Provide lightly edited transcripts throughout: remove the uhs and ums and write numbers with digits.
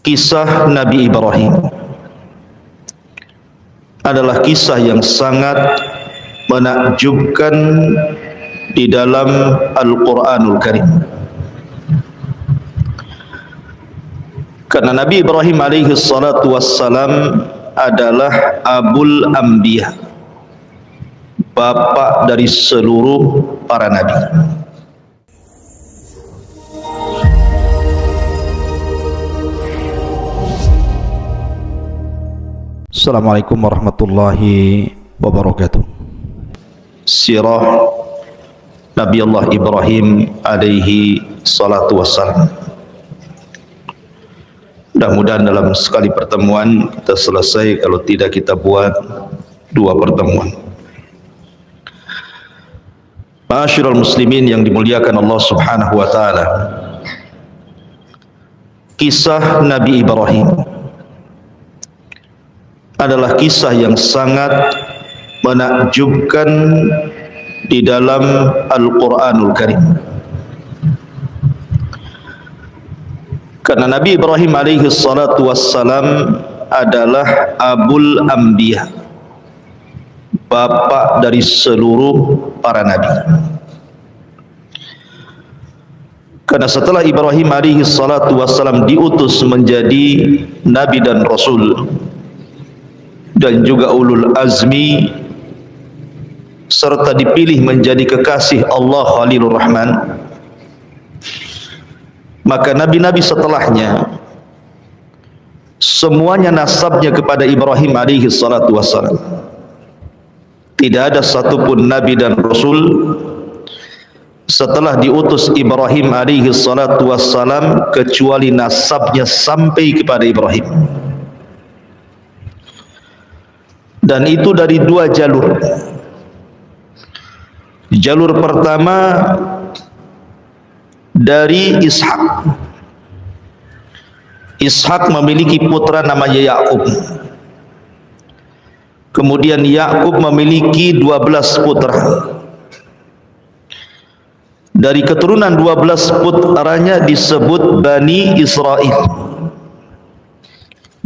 Kisah Nabi Ibrahim adalah kisah yang sangat menakjubkan di dalam Al-Quranul Karim. Karena Nabi Ibrahim alaihi salatu wassalam adalah Abul Anbiya, bapak dari seluruh para nabi. Assalamualaikum warahmatullahi wabarakatuh. Sirah Nabi Allah Ibrahim alaihi salatu wassalam. Mudah-mudahan dalam sekali pertemuan kita selesai, kalau tidak kita buat 2 pertemuan. Ma'asyiral muslimin yang dimuliakan Allah Subhanahu wa taala. Kisah Nabi Ibrahim adalah kisah yang sangat menakjubkan di dalam Al-Quranul Karim. Karena Nabi Ibrahim alaihi salatu wassalam adalah Abul Anbiya, bapak dari seluruh para nabi. Karena setelah Ibrahim alaihi salatu wassalam diutus menjadi nabi dan rasul, dan juga ulul azmi, serta dipilih menjadi kekasih Allah Khalilur Rahman, maka nabi-nabi setelahnya semuanya nasabnya kepada Ibrahim alaihi salatu wassalam. Tidak ada satupun nabi dan rasul setelah diutus Ibrahim alaihi salatu wassalam kecuali nasabnya sampai kepada Ibrahim. Dan itu dari 2 jalur. Jalur pertama dari Ishak. Ishak memiliki putra namanya Yakub. Kemudian Yakub memiliki 12 putra. Dari keturunan 12 putranya disebut Bani Israel.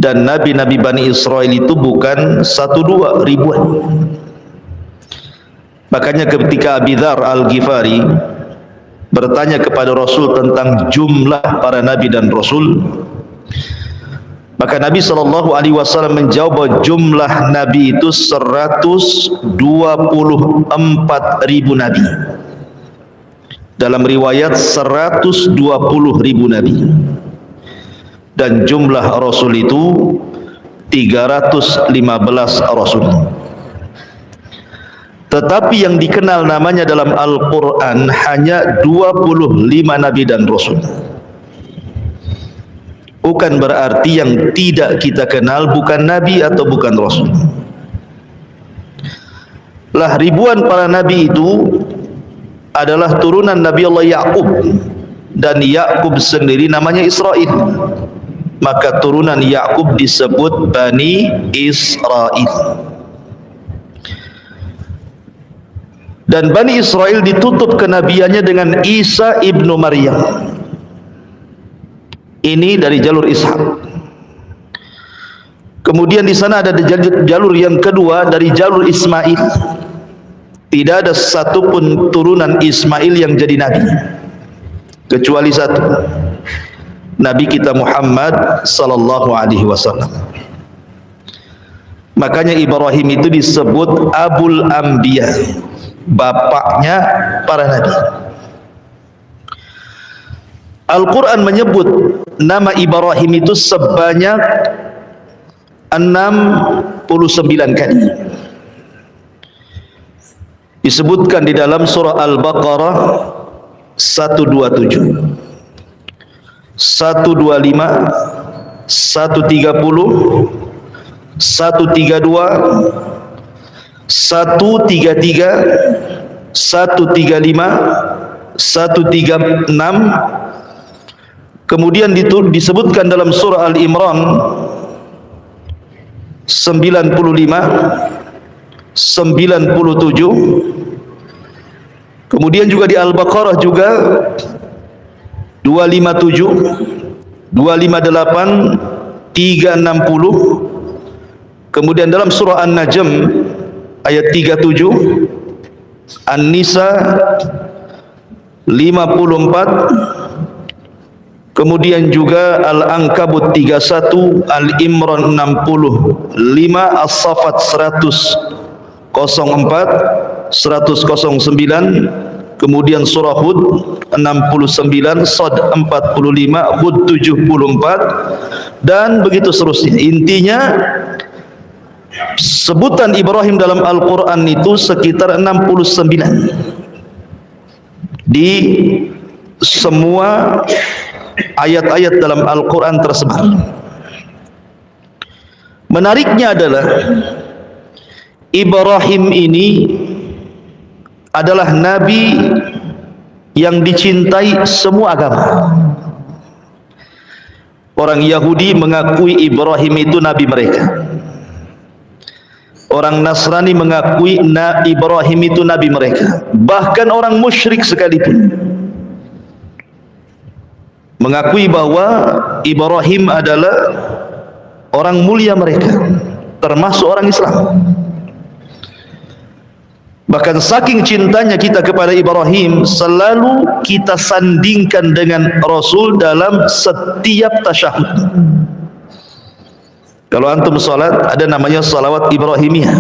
Dan nabi-nabi Bani Israel itu bukan 1-2, ribuan. Makanya ketika Abi Dzar Al-Ghifari bertanya kepada Rasul tentang jumlah para nabi dan rasul, maka Nabi SAW menjawab bahwa jumlah nabi itu 124.000 nabi. Dalam riwayat 120.000 nabi. Dan jumlah rasul itu 315 rasul. Tetapi yang dikenal namanya dalam Al-Quran hanya 25 nabi dan rasul. Bukan berarti yang tidak kita kenal bukan nabi atau bukan rasul. Lah ribuan para nabi itu adalah turunan Nabi Allah Yakub, dan Yakub sendiri namanya Israel. Maka turunan Yakub disebut Bani Israel. Dan Bani Israel ditutup kenabiannya dengan Isa ibnu Maryam. Ini dari jalur Ishak. Kemudian di sana ada jalur yang kedua dari jalur Ismail. Tidak ada satupun turunan Ismail yang jadi nabi kecuali satu, Nabi kita Muhammad sallallahu alaihi wasallam. Makanya Ibrahim itu disebut Abul Anbiya, bapaknya para nabi. Al-Quran menyebut nama Ibrahim itu sebanyak 69 kali. Disebutkan di dalam surah Al-Baqarah 127, 125, 130, 132, 133, 135, 136. Kemudian disebutkan dalam surah Al-Imran 95, 97. Kemudian juga di Al-Baqarah juga 257, 258, 360. Kemudian dalam surah An-Najm ayat 37, An-Nisa 54, kemudian juga Al-Ankabut 31, Al-Imran 65, As-Saffat 100, 04, 109, kemudian surah Hud 69, Sad 45, Hud 74, dan begitu seterusnya. Intinya sebutan Ibrahim dalam Al-Quran itu sekitar 69 di semua ayat-ayat dalam Al-Quran tersebar. Menariknya adalah Ibrahim ini adalah nabi yang dicintai semua agama. Orang Yahudi mengakui Ibrahim itu nabi mereka. Orang Nasrani mengakui Ibrahim itu nabi mereka. Bahkan orang musyrik sekalipun mengakui bahwa Ibrahim adalah orang mulia mereka, termasuk orang Islam. Bahkan saking cintanya kita kepada Ibrahim, selalu kita sandingkan dengan Rasul dalam setiap tasyahud. Kalau antum salat, ada namanya salawat Ibrahimiyah.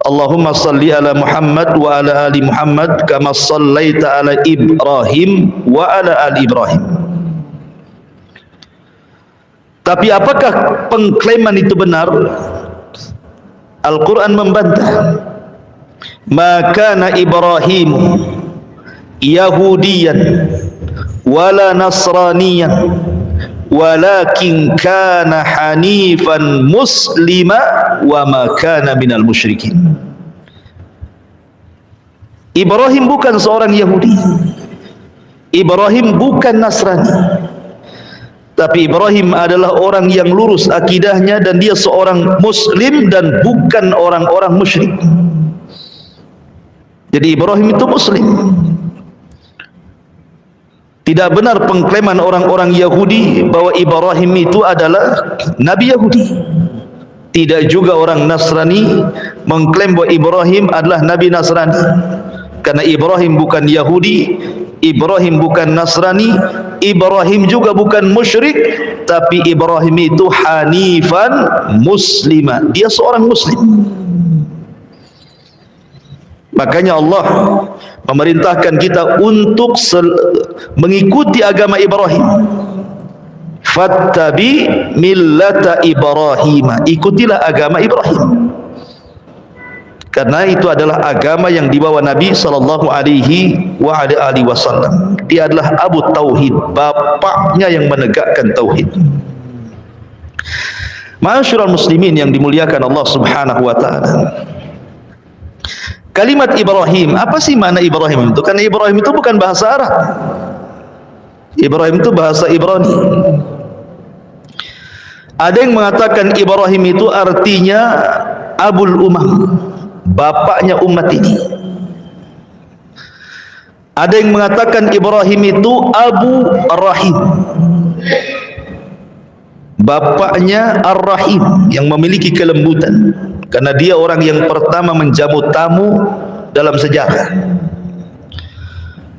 Allahumma salli ala Muhammad wa ala ali Muhammad kama sallaita ala Ibrahim wa ala ali Ibrahim. Tapi apakah pengklaiman itu benar? Al-Quran membantah. Maka na Ibrahim Yahudiyan wala Nasraniyan walakin kana hanifan muslima wa ma kana minal musyrikin. Ibrahim bukan seorang Yahudi, Ibrahim bukan Nasrani, tapi Ibrahim adalah orang yang lurus akidahnya dan dia seorang muslim dan bukan orang-orang musyrik. Jadi Ibrahim itu muslim. Tidak benar pengklaiman orang-orang Yahudi bahwa Ibrahim itu adalah Nabi Yahudi. Tidak juga orang Nasrani mengklaim bahwa Ibrahim adalah Nabi Nasrani. Karena Ibrahim bukan Yahudi, Ibrahim bukan Nasrani, Ibrahim juga bukan musyrik, tapi Ibrahim itu hanifan musliman. Dia seorang muslim. Makanya Allah memerintahkan kita untuk mengikuti agama Ibrahim. Fattabi millata Ibrahim. Ikutilah agama Ibrahim. Karena itu adalah agama yang dibawa Nabi sallallahu alaihi wasallam. Dia adalah Abu Tauhid, bapaknya yang menegakkan tauhid. Ma'asyiral muslimin yang dimuliakan Allah Subhanahu wa taala. Kalimat Ibrahim, apa sih makna Ibrahim itu? Karena Ibrahim itu bukan bahasa Arab. Ibrahim itu bahasa Ibrani. Ada yang mengatakan Ibrahim itu artinya Abul Umam, bapaknya umat ini. Ada yang mengatakan Ibrahim itu Abu Rahim, bapaknya Ar-Rahim, yang memiliki kelembutan. Karena dia orang yang pertama menjamu tamu dalam sejarah.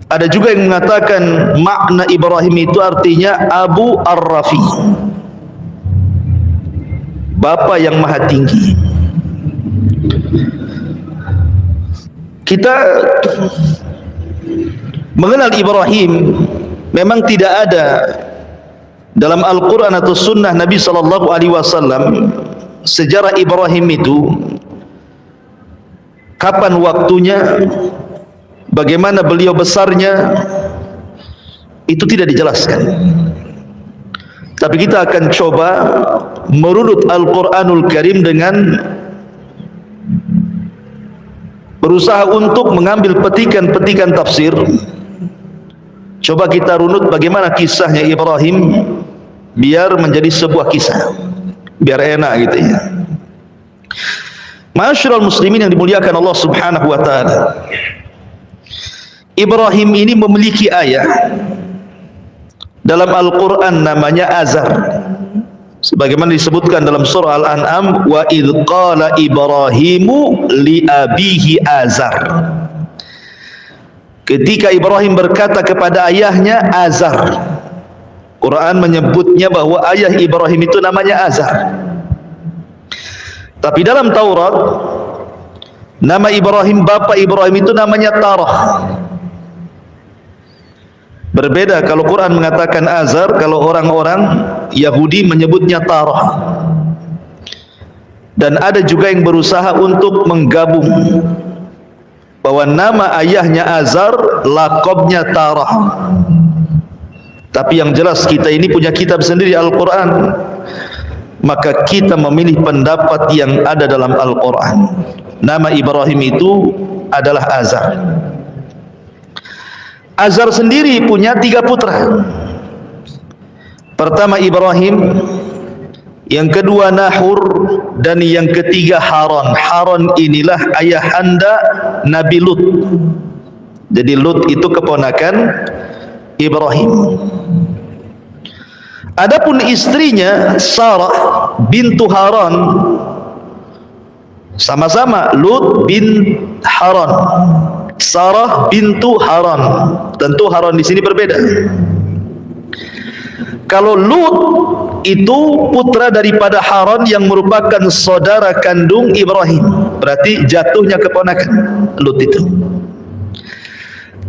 Ada juga yang mengatakan makna Ibrahim itu artinya Abu Ar-Rafi, Bapa yang maha tinggi. Kita mengenal Ibrahim memang tidak ada dalam Al-Quran atau Sunnah Nabi Sallallahu Alaihi Wasallam sejarah Ibrahim itu, kapan waktunya, bagaimana beliau besarnya, itu tidak dijelaskan. Tapi kita akan coba merunut Al-Quranul Karim dengan berusaha untuk mengambil petikan-petikan tafsir. Coba kita runut bagaimana kisahnya Ibrahim biar menjadi sebuah kisah, biar enak gitu ya. Ma'asyiral muslimin yang dimuliakan Allah Subhanahu wa taala. Ibrahim ini memiliki ayah dalam Al-Quran namanya Azar, sebagaimana disebutkan dalam surah Al-An'am, wa idh qala Ibrahimu li abihi Azar. Ketika Ibrahim berkata kepada ayahnya Azar, Quran menyebutnya bahwa ayah Ibrahim itu namanya Azar. Tapi dalam Taurat nama Ibrahim, bapa Ibrahim itu namanya Tarah. Berbeda kalau Quran mengatakan Azar, kalau orang-orang Yahudi menyebutnya Tarah. Dan ada juga yang berusaha untuk menggabung bahwa nama ayahnya Azar, laqabnya Tarah. Tapi yang jelas kita ini punya kitab sendiri, Al-Quran, maka kita memilih pendapat yang ada dalam Al-Quran. Nama Ibrahim itu adalah Azar. Azar sendiri punya 3 putra. Pertama Ibrahim, yang kedua Nahur, dan yang ketiga Haran. Haran inilah ayahanda Nabi Lut. Jadi Lut itu keponakan Ibrahim. Adapun istrinya Sarah bintu Haran, sama-sama Lut bin Haran, Sarah bintu Haran. Tentu Haran di sini berbeda. Kalau Lut itu putra daripada Haran yang merupakan saudara kandung Ibrahim, berarti jatuhnya keponakan Lut itu.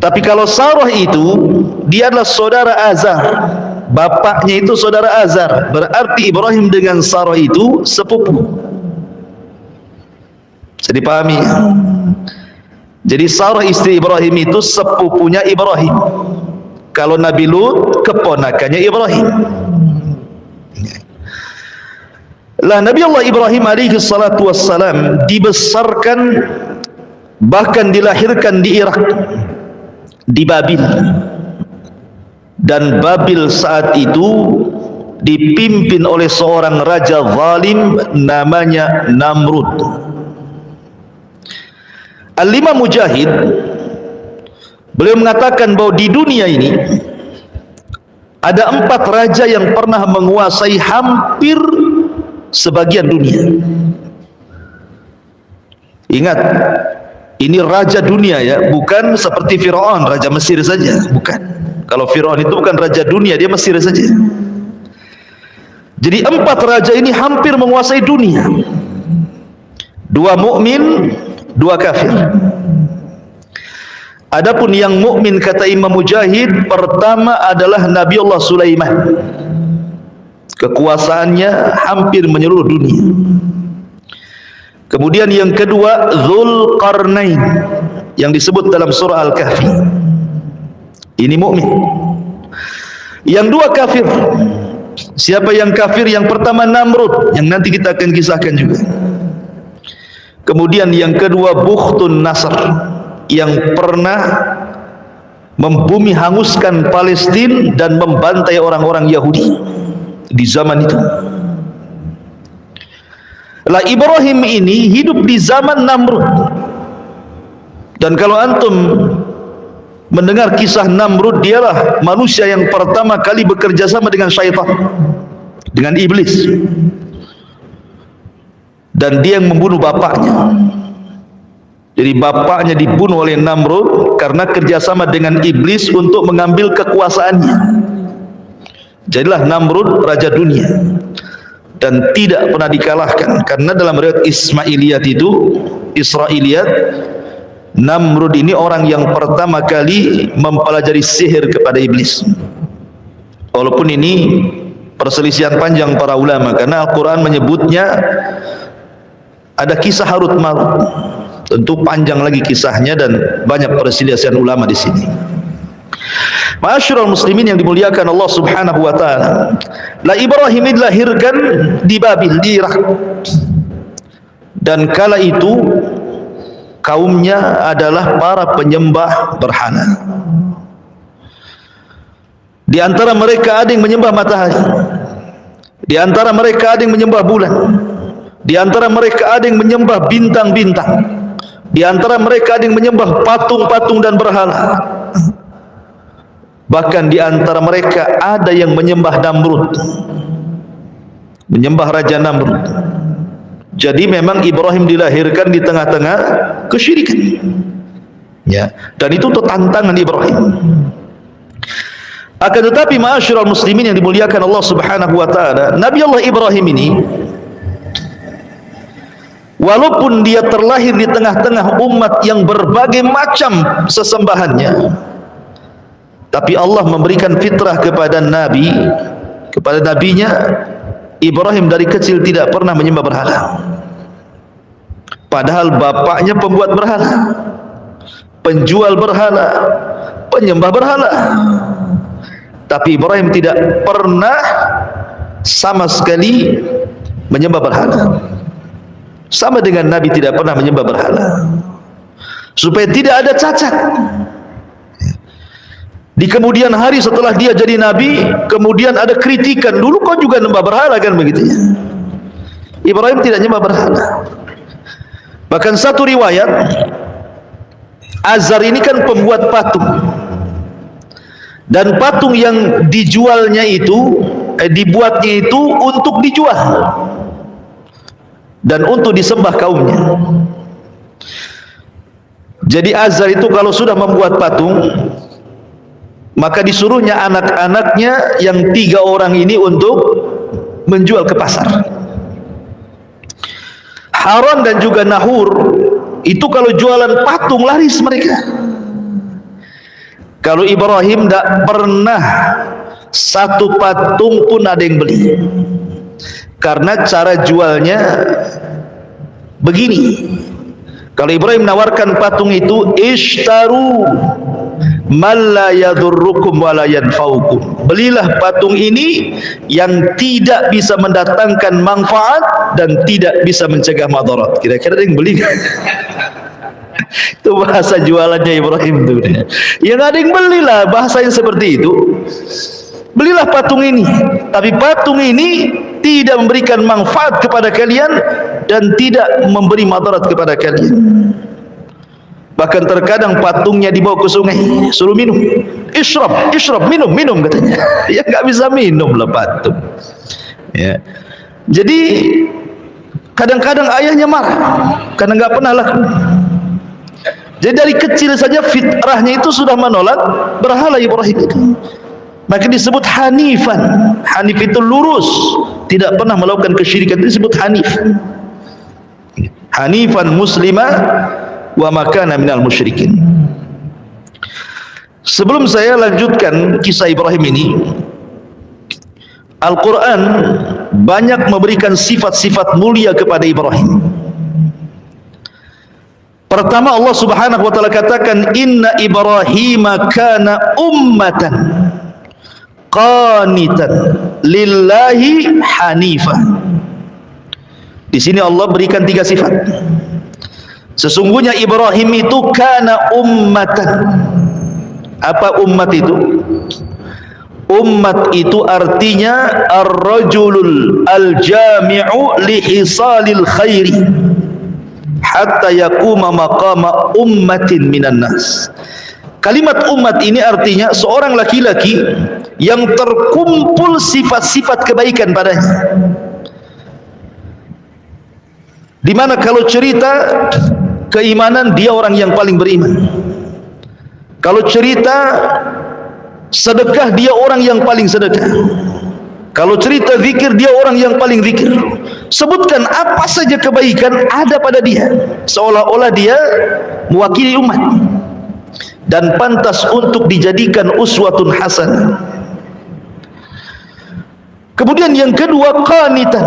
Tapi kalau Sarah itu, dia adalah saudara Azar, bapaknya itu saudara Azar, berarti Ibrahim dengan Sarah itu sepupu. Bisa dipahami ya? Jadi Sarah istri Ibrahim itu sepupunya Ibrahim. Kalau Nabi Lut keponakannya Ibrahim. Lah Nabi Allah Ibrahim alaihi salatu wassalam dibesarkan, bahkan dilahirkan di Irak, di Babil. Dan Babil saat itu dipimpin oleh seorang raja zalim namanya Namrud. Al-Imam Mujahid beliau mengatakan bahwa di dunia ini ada 4 raja yang pernah menguasai hampir sebagian dunia. Ingat, ini raja dunia ya, bukan seperti Firaun raja Mesir saja, bukan. Kalau Firaun itu bukan raja dunia, dia Mesir saja. Jadi 4 raja ini hampir menguasai dunia. 2 mukmin, 2 kafir. Adapun yang mukmin kata Imam Mujahid, pertama adalah Nabi Allah Sulaiman. Kekuasaannya hampir menyeluruh dunia. Kemudian yang kedua Dzulqarnain yang disebut dalam surah Al-Kahfi. Ini mukmin. Yang 2 kafir. Siapa yang kafir? Yang pertama Namrud, yang nanti kita akan kisahkan juga. Kemudian yang kedua Bukhtun Nasr, yang pernah membumi hanguskan Palestina dan membantai orang-orang Yahudi di zaman itu. Lah Ibrahim ini hidup di zaman Namrud. Dan kalau antum mendengar kisah Namrud, dialah manusia yang pertama kali bekerja sama dengan syaitan, dengan iblis. Dan dia yang membunuh bapaknya. Jadi bapaknya dibunuh oleh Namrud karena kerjasama dengan iblis untuk mengambil kekuasaannya. Jadilah Namrud raja dunia dan tidak pernah dikalahkan. Karena dalam riwayat Ismailiyat itu, Israiliyat, Namrud ini orang yang pertama kali mempelajari sihir kepada iblis. Walaupun ini perselisihan panjang para ulama, karena Al-Quran menyebutnya ada kisah Harut Marut. Tentu panjang lagi kisahnya dan banyak perselisihan ulama di sini. Ma'asyiral muslimin yang dimuliakan Allah Subhanahu wa taala. La Ibrahim dilahirkan di Babil, di Irak. Dan kala itu kaumnya adalah para penyembah berhala. Di antara mereka ada yang menyembah matahari. Di antara mereka ada yang menyembah bulan. Di antara mereka ada yang menyembah bintang-bintang. Di antara mereka ada yang menyembah patung-patung dan berhala. Bahkan di antara mereka ada yang menyembah Namrud, menyembah Raja Namrud. Jadi memang Ibrahim dilahirkan di tengah-tengah kesyirikan, ya, dan itu tantangan Ibrahim. Akan tetapi ma'asyiral muslimin yang dimuliakan Allah Subhanahu wa taala, Nabi Allah Ibrahim ini walaupun dia terlahir di tengah-tengah umat yang berbagai macam sesembahannya, tapi Allah memberikan fitrah kepada Nabi, kepada nabinya Ibrahim dari kecil tidak pernah menyembah berhala. Padahal bapaknya pembuat berhala, penjual berhala, penyembah berhala. Tapi Ibrahim tidak pernah sama sekali menyembah berhala. Sama dengan Nabi tidak pernah menyembah berhala, supaya tidak ada cacat. Di kemudian hari setelah dia jadi Nabi, kemudian ada kritikan, dulu kau juga menyembah berhala kan, begitu ya. Ibrahim tidak menyembah berhala. Bahkan satu riwayat, Azar ini kan pembuat patung, dan patung yang dijualnya itu, dibuatnya itu untuk dijual dan untuk disembah kaumnya. Jadi Azar itu kalau sudah membuat patung, maka disuruhnya anak-anaknya yang 3 orang ini untuk menjual ke pasar. Haran dan juga Nahur itu kalau jualan patung laris mereka. Kalau Ibrahim tidak pernah satu patung pun ada yang beli, karena cara jualnya begini. Kalau Ibrahim menawarkan patung itu, ishtaru man la yadurrukum wa la yanfa'ukum, belilah patung ini yang tidak bisa mendatangkan manfaat dan tidak bisa mencegah madarat. Kira-kira ada yang beli? Itu bahasa jualannya Ibrahim itu. Yang ada yang belilah, bahasa yang seperti itu. Belilah patung ini, tapi patung ini tidak memberikan manfaat kepada kalian dan tidak memberi madarat kepada kalian. Bahkan terkadang patungnya dibawa ke sungai, suruh minum, isyrab, isyrab, minum, minum katanya. Ya nggak bisa minum lah patung. Ya. Jadi kadang-kadang ayahnya marah karena nggak pernah laku. Jadi dari kecil saja fitrahnya itu sudah menolak berhala Ibrahim itu. Maka disebut hanifan. Hanif itu lurus, tidak pernah melakukan kesyirikan, itu disebut hanif. Hanifan muslimah wa makana minal musyrikin. Sebelum saya lanjutkan kisah Ibrahim ini, Al-Quran banyak memberikan sifat-sifat mulia kepada Ibrahim. Pertama, Allah Subhanahu wa taala katakan, inna Ibrahima kana ummatan qanitan lillahi hanifah. Di sini Allah berikan 3 sifat. Sesungguhnya Ibrahim itu kana ummatan. Apa ummat itu? Ummat itu artinya ar-rajulul al-jami'u lihisalil khairi hatta yakuma maqama ummatin minan nas. Kalimat umat ini artinya seorang laki-laki yang terkumpul sifat-sifat kebaikan padanya. Di mana kalau cerita keimanan, dia orang yang paling beriman. Kalau cerita sedekah, dia orang yang paling sedekah. Kalau cerita zikir, dia orang yang paling zikir. Sebutkan apa saja kebaikan ada pada dia, seolah-olah dia mewakili umat dan pantas untuk dijadikan uswatun hasanah. Kemudian yang kedua, qanitan.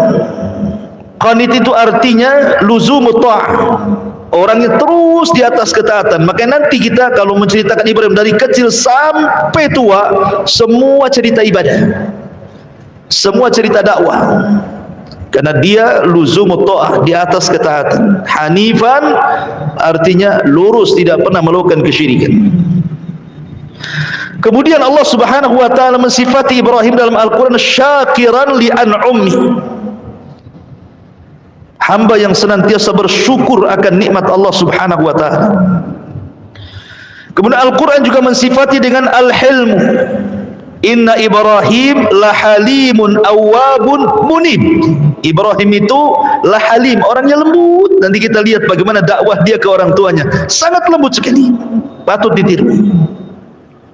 Qanit itu artinya luzumut ta'ah, orang yang terus di atas ketaatan. Maka nanti kita kalau menceritakan Ibrahim dari kecil sampai tua, semua cerita ibadah, semua cerita dakwah, karena dia luzumut ta'ah, di atas ketaatan. Hanifan artinya lurus, tidak pernah melakukan kesyirikan. Kemudian Allah Subhanahu wa taala mensifati Ibrahim dalam Al-Qur'an syakiran li an'umi, hamba yang senantiasa bersyukur akan nikmat Allah Subhanahu wa taala. Kemudian Al-Quran juga mensifati dengan al-hilmu. Inna Ibrahim lahalimun awwabun munib. Ibrahim itu lahalim, orangnya lembut. Nanti kita lihat bagaimana dakwah dia ke orang tuanya, sangat lembut sekali, patut ditiru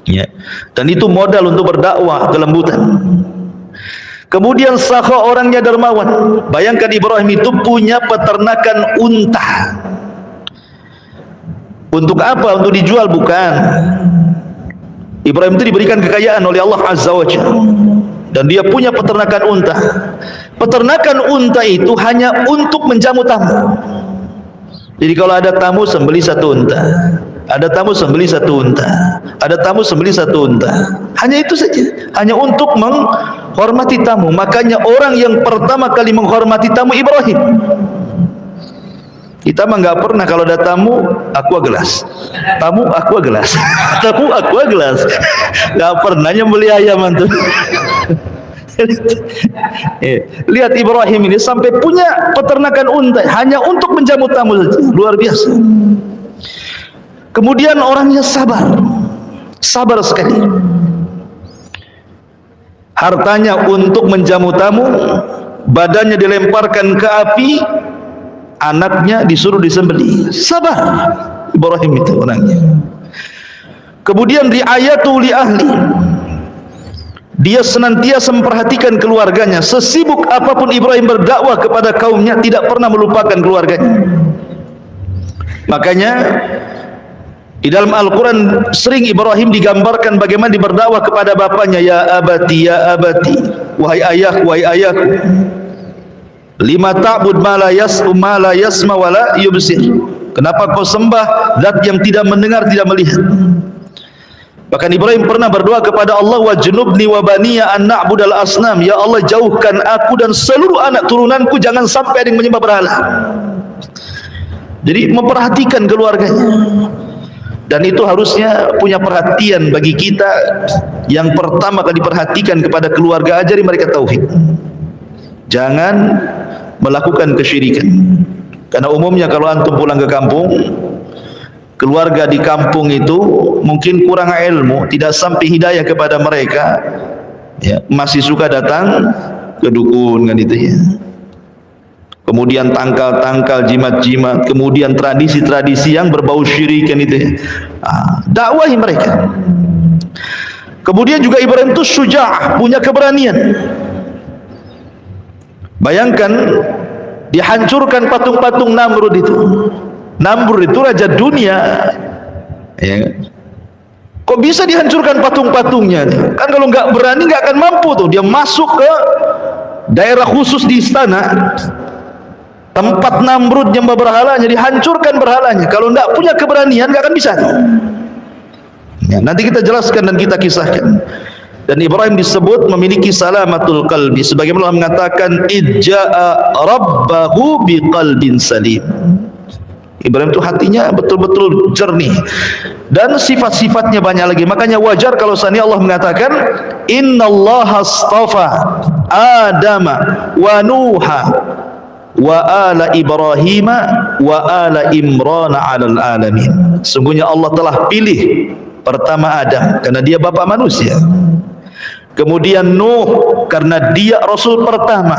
ya. Dan itu modal untuk berdakwah, kelembutan. Kemudian sakha, orangnya dermawan. Bayangkan Ibrahim itu punya peternakan unta. Untuk apa? Untuk dijual? Bukan. Ibrahim itu diberikan kekayaan oleh Allah Azza wa Jalla, dan dia punya peternakan unta. Peternakan unta itu hanya untuk menjamu tamu. Jadi kalau ada tamu sembelih satu unta, ada tamu sembelih satu unta, ada tamu sembelih satu unta. Hanya itu saja, hanya untuk menghormati tamu. Makanya orang yang pertama kali menghormati tamu Ibrahim. Kita mah nggak pernah kalau ada tamu aqua gelas, tamu aqua gelas, tamu aqua gelas, nggak pernah nyembeli ayam antum. Lihat Ibrahim ini sampai punya peternakan unta hanya untuk menjamu tamu saja, luar biasa. Kemudian orangnya sabar, sabar sekali. Hartanya untuk menjamu tamu, badannya dilemparkan ke api, anaknya disuruh disembelih. Sabar Ibrahim itu orangnya. Kemudian riayatu li ahli, dia senantiasa memperhatikan keluarganya. Sesibuk apapun Ibrahim berdakwah kepada kaumnya, tidak pernah melupakan keluarganya. Makanya di dalam Al-Quran sering Ibrahim digambarkan bagaimana dia berdakwah kepada bapaknya. Ya abati, ya abati, wahai ayahku, wahai ayahku, lima ta'bud ma la yasma wa la yubsir. Kenapa kau sembah zat yang tidak mendengar, tidak melihat? Bahkan Ibrahim pernah berdoa kepada Allah, wa junubni wa baniya an na'budal asnam. Ya Allah, jauhkan aku dan seluruh anak turunanku jangan sampai ada yang menyembah berhala. Jadi memperhatikan keluarganya. Dan itu harusnya punya perhatian bagi kita. Yang pertama kali diperhatikan kepada keluarga, ajari mereka tauhid. Jangan melakukan kesyirikan. Karena umumnya kalau antum pulang ke kampung, keluarga di kampung itu mungkin kurang ilmu, tidak sampai hidayah kepada mereka ya, masih suka datang ke dukun kan itu ya. Kemudian tangkal-tangkal, jimat-jimat, kemudian tradisi-tradisi yang berbau syirik kan itu ya. Dakwahi mereka. Kemudian juga Ibrahim itu syuja'ah, punya keberanian. Bayangkan dihancurkan patung-patung Namrud itu. Namrud itu raja dunia ya. Kok bisa dihancurkan patung-patungnya? Kan kalau nggak berani nggak akan mampu tuh. Dia masuk ke daerah khusus di istana, tempat Namrud nyembah berhalanya, dihancurkan berhalanya. Kalau nggak punya keberanian nggak akan bisa ya, nanti kita jelaskan dan kita kisahkan. Dan Ibrahim disebut memiliki salamatul qalbi, sebagaimana Allah mengatakan idja'a rabbahu biqalbin salim. Ibrahim itu hatinya betul-betul jernih, dan sifat-sifatnya banyak lagi. Makanya wajar kalau seandainya Allah mengatakan innallaha astafa Adama wa Nuha wa ala Ibrahim wa ala Imran 'alal alamin. Sungguhnya Allah telah pilih pertama Adam karena dia bapak manusia. Kemudian Nuh karena dia rasul pertama.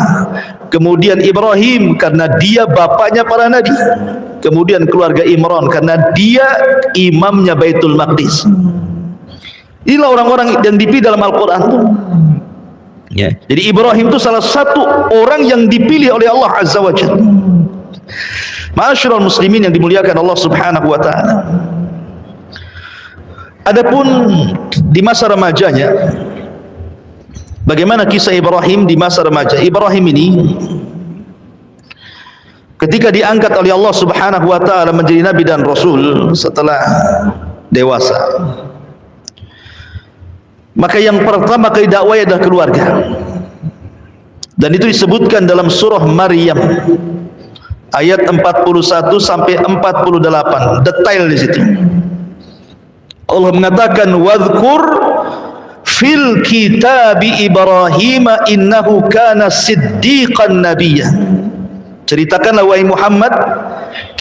Kemudian Ibrahim karena dia bapaknya para nabi. Kemudian keluarga Imran karena dia imamnya Baitul Maqdis. Inilah orang-orang yang dipilih dalam Al-Quran ya. Jadi Ibrahim itu salah satu orang yang dipilih oleh Allah Azza wa Jalla. Ma'asyiral muslimin yang dimuliakan Allah Subhanahu wa ta'ala. Adapun di masa remajanya, bagaimana kisah Ibrahim di masa remaja? Ibrahim ini ketika diangkat oleh Allah Subhanahu wa ta'ala menjadi nabi dan rasul setelah dewasa, maka yang pertama kali dakwah adalah keluarga. Dan itu disebutkan dalam surah Maryam ayat 41 sampai 48, detail di situ. Allah mengatakan wadhkur fil kitabi Ibrahim innahu kana siddiqan nabiyya. Ceritakanlah wahai Muhammad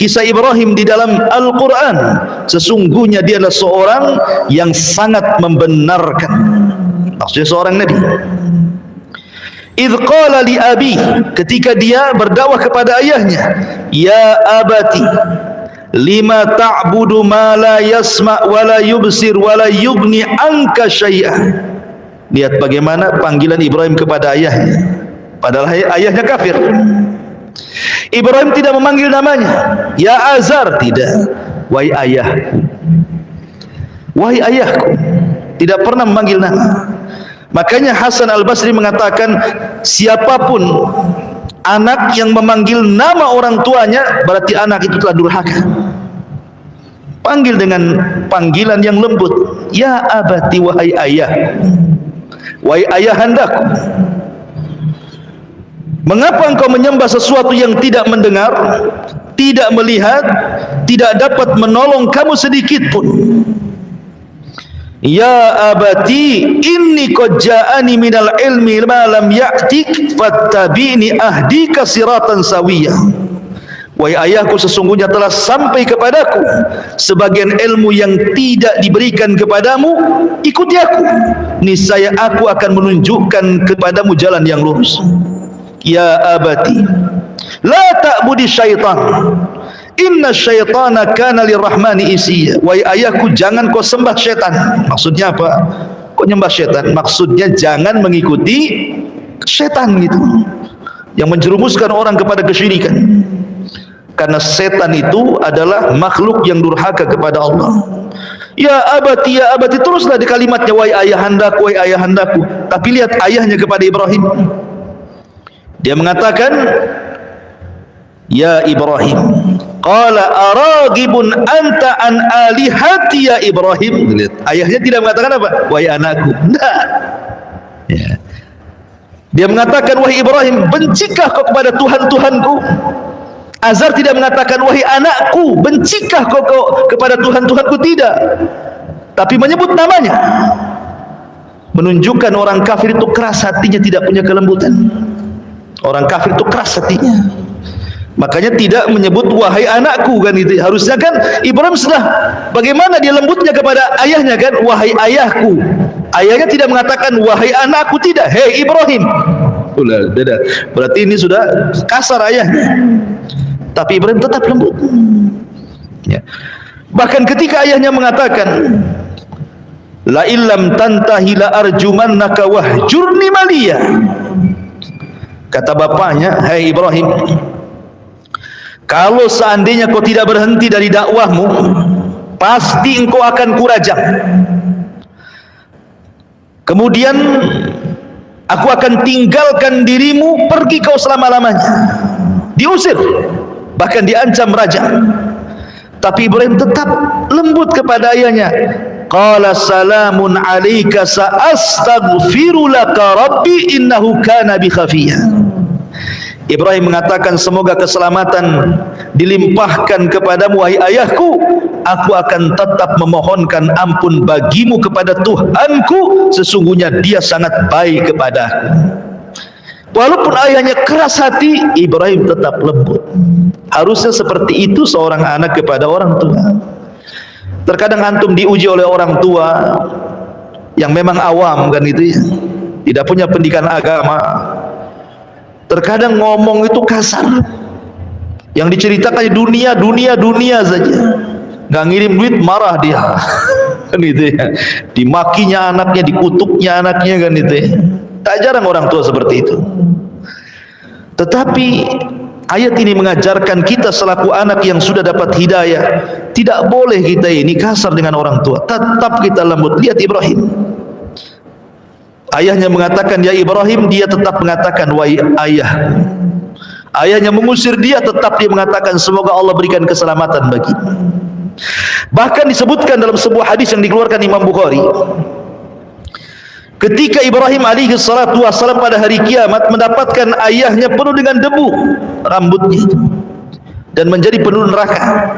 kisah Ibrahim di dalam Al-Quran, sesungguhnya dia adalah seorang yang sangat membenarkan. Maksudnya seorang Nabi. Idh qala li abi, ketika dia berdakwah kepada ayahnya, ya abati lima ta'budu ma la yasma' wa la yubsir wa la yughni anka syai'an. Lihat bagaimana panggilan Ibrahim kepada ayahnya, padahal ayahnya kafir. Ibrahim tidak memanggil namanya ya Azar, tidak, wahai ayahku, wahai ayahku, tidak pernah memanggil nama. Makanya Hasan Al-Basri mengatakan, siapapun anak yang memanggil nama orang tuanya, berarti anak itu telah durhaka. Panggil dengan panggilan yang lembut, ya abati, wahai ayah, wahai ayahandaku. Mengapa engkau menyembah sesuatu yang tidak mendengar, tidak melihat, tidak dapat menolong kamu sedikit pun? Ya abati inni qad ja'ani minal ilmi ma lam ya'tik fattabi'ni ahdika siratan sawiyah. Wahai ayahku, sesungguhnya telah sampai kepadaku sebagian ilmu yang tidak diberikan kepadamu, ikuti aku, niscaya aku akan menunjukkan kepadamu jalan yang lurus. Ya abati la ta'budi syaitan, inna syaitana kana lirrahmani isiya. Wahai ayahku, jangan kau sembah syaitan. Maksudnya apa? Kau nyembah syaitan? Maksudnya jangan mengikuti syaitan gitu, yang menjerumuskan orang kepada kesyirikan. Karena setan itu adalah makhluk yang durhaka kepada Allah. Ya abati, ya abati, teruslah di kalimatnya, wahai ayahandaku, wahai ayahandaku. Tapi lihat ayahnya kepada Ibrahim, dia mengatakan, ya Ibrahim, qala aragibun anta an alihati ya Ibrahim. Lihat, ayahnya tidak mengatakan apa? Wahai anakku. Tidak. Ya. Dia mengatakan, wahai Ibrahim, bencikah kau kepada Tuhan-Tuhanku? Azar tidak mengatakan, wahai anakku, bencikah kau kepada Tuhan-Tuhanku? Tidak. Tapi menyebut namanya. Menunjukkan orang kafir itu keras hatinya, tidak punya kelembutan. Orang kafir itu keras hatinya. Makanya tidak menyebut wahai anakku kan itu. Harusnya kan Ibrahim setelah bagaimana dia lembutnya kepada ayahnya kan, wahai ayahku. Ayahnya tidak mengatakan wahai anakku, tidak. Hei Ibrahim. Beda. Berarti ini sudah kasar ayahnya. Tapi Ibrahim tetap lembut. Ya. Bahkan ketika ayahnya mengatakan, la illam tantahi la arjumannaka wahjurni maliya. Kata bapaknya, hai Ibrahim, kalau seandainya kau tidak berhenti dari dakwahmu, pasti engkau akan kurajam. Kemudian aku akan tinggalkan dirimu, pergi kau selama-lamanya. Diusir, bahkan diancam raja. Tapi Ibrahim tetap lembut kepada ayahnya. Qala salamun alayka sa'astaghfiru laka rabbi innahu kana bi khafiyya. Ibrahim mengatakan, semoga keselamatan dilimpahkan kepadamu wahai ayahku, aku akan tetap memohonkan ampun bagimu kepada Tuhanku, sesungguhnya dia sangat baik kepadaku. Walaupun ayahnya keras hati, Ibrahim tetap lembut. Harusnya seperti itu seorang anak kepada orang tua. Terkadang antum diuji oleh orang tua yang memang awam kan itu ya, tidak punya pendidikan agama. Terkadang ngomong itu kasar, yang diceritakan dunia saja, nggak ngirim duit marah dia kan itu ya, dimakinya anaknya, dikutuknya anaknya kan itu ya. Tak jarang orang tua seperti itu. Tetapi ayat ini mengajarkan kita selaku anak yang sudah dapat hidayah, tidak boleh kita ini kasar dengan orang tua, tetap kita lembut. Lihat Ibrahim, ayahnya mengatakan ya Ibrahim, dia tetap mengatakan wahai ayah. Ayahnya mengusir dia, tetap dia mengatakan semoga Allah berikan keselamatan bagi. Bahkan disebutkan dalam sebuah hadis yang dikeluarkan Imam Bukhari, ketika Ibrahim alaihi salatu wassalam pada hari kiamat mendapatkan ayahnya penuh dengan debu rambutnya dan menjadi penuh neraka,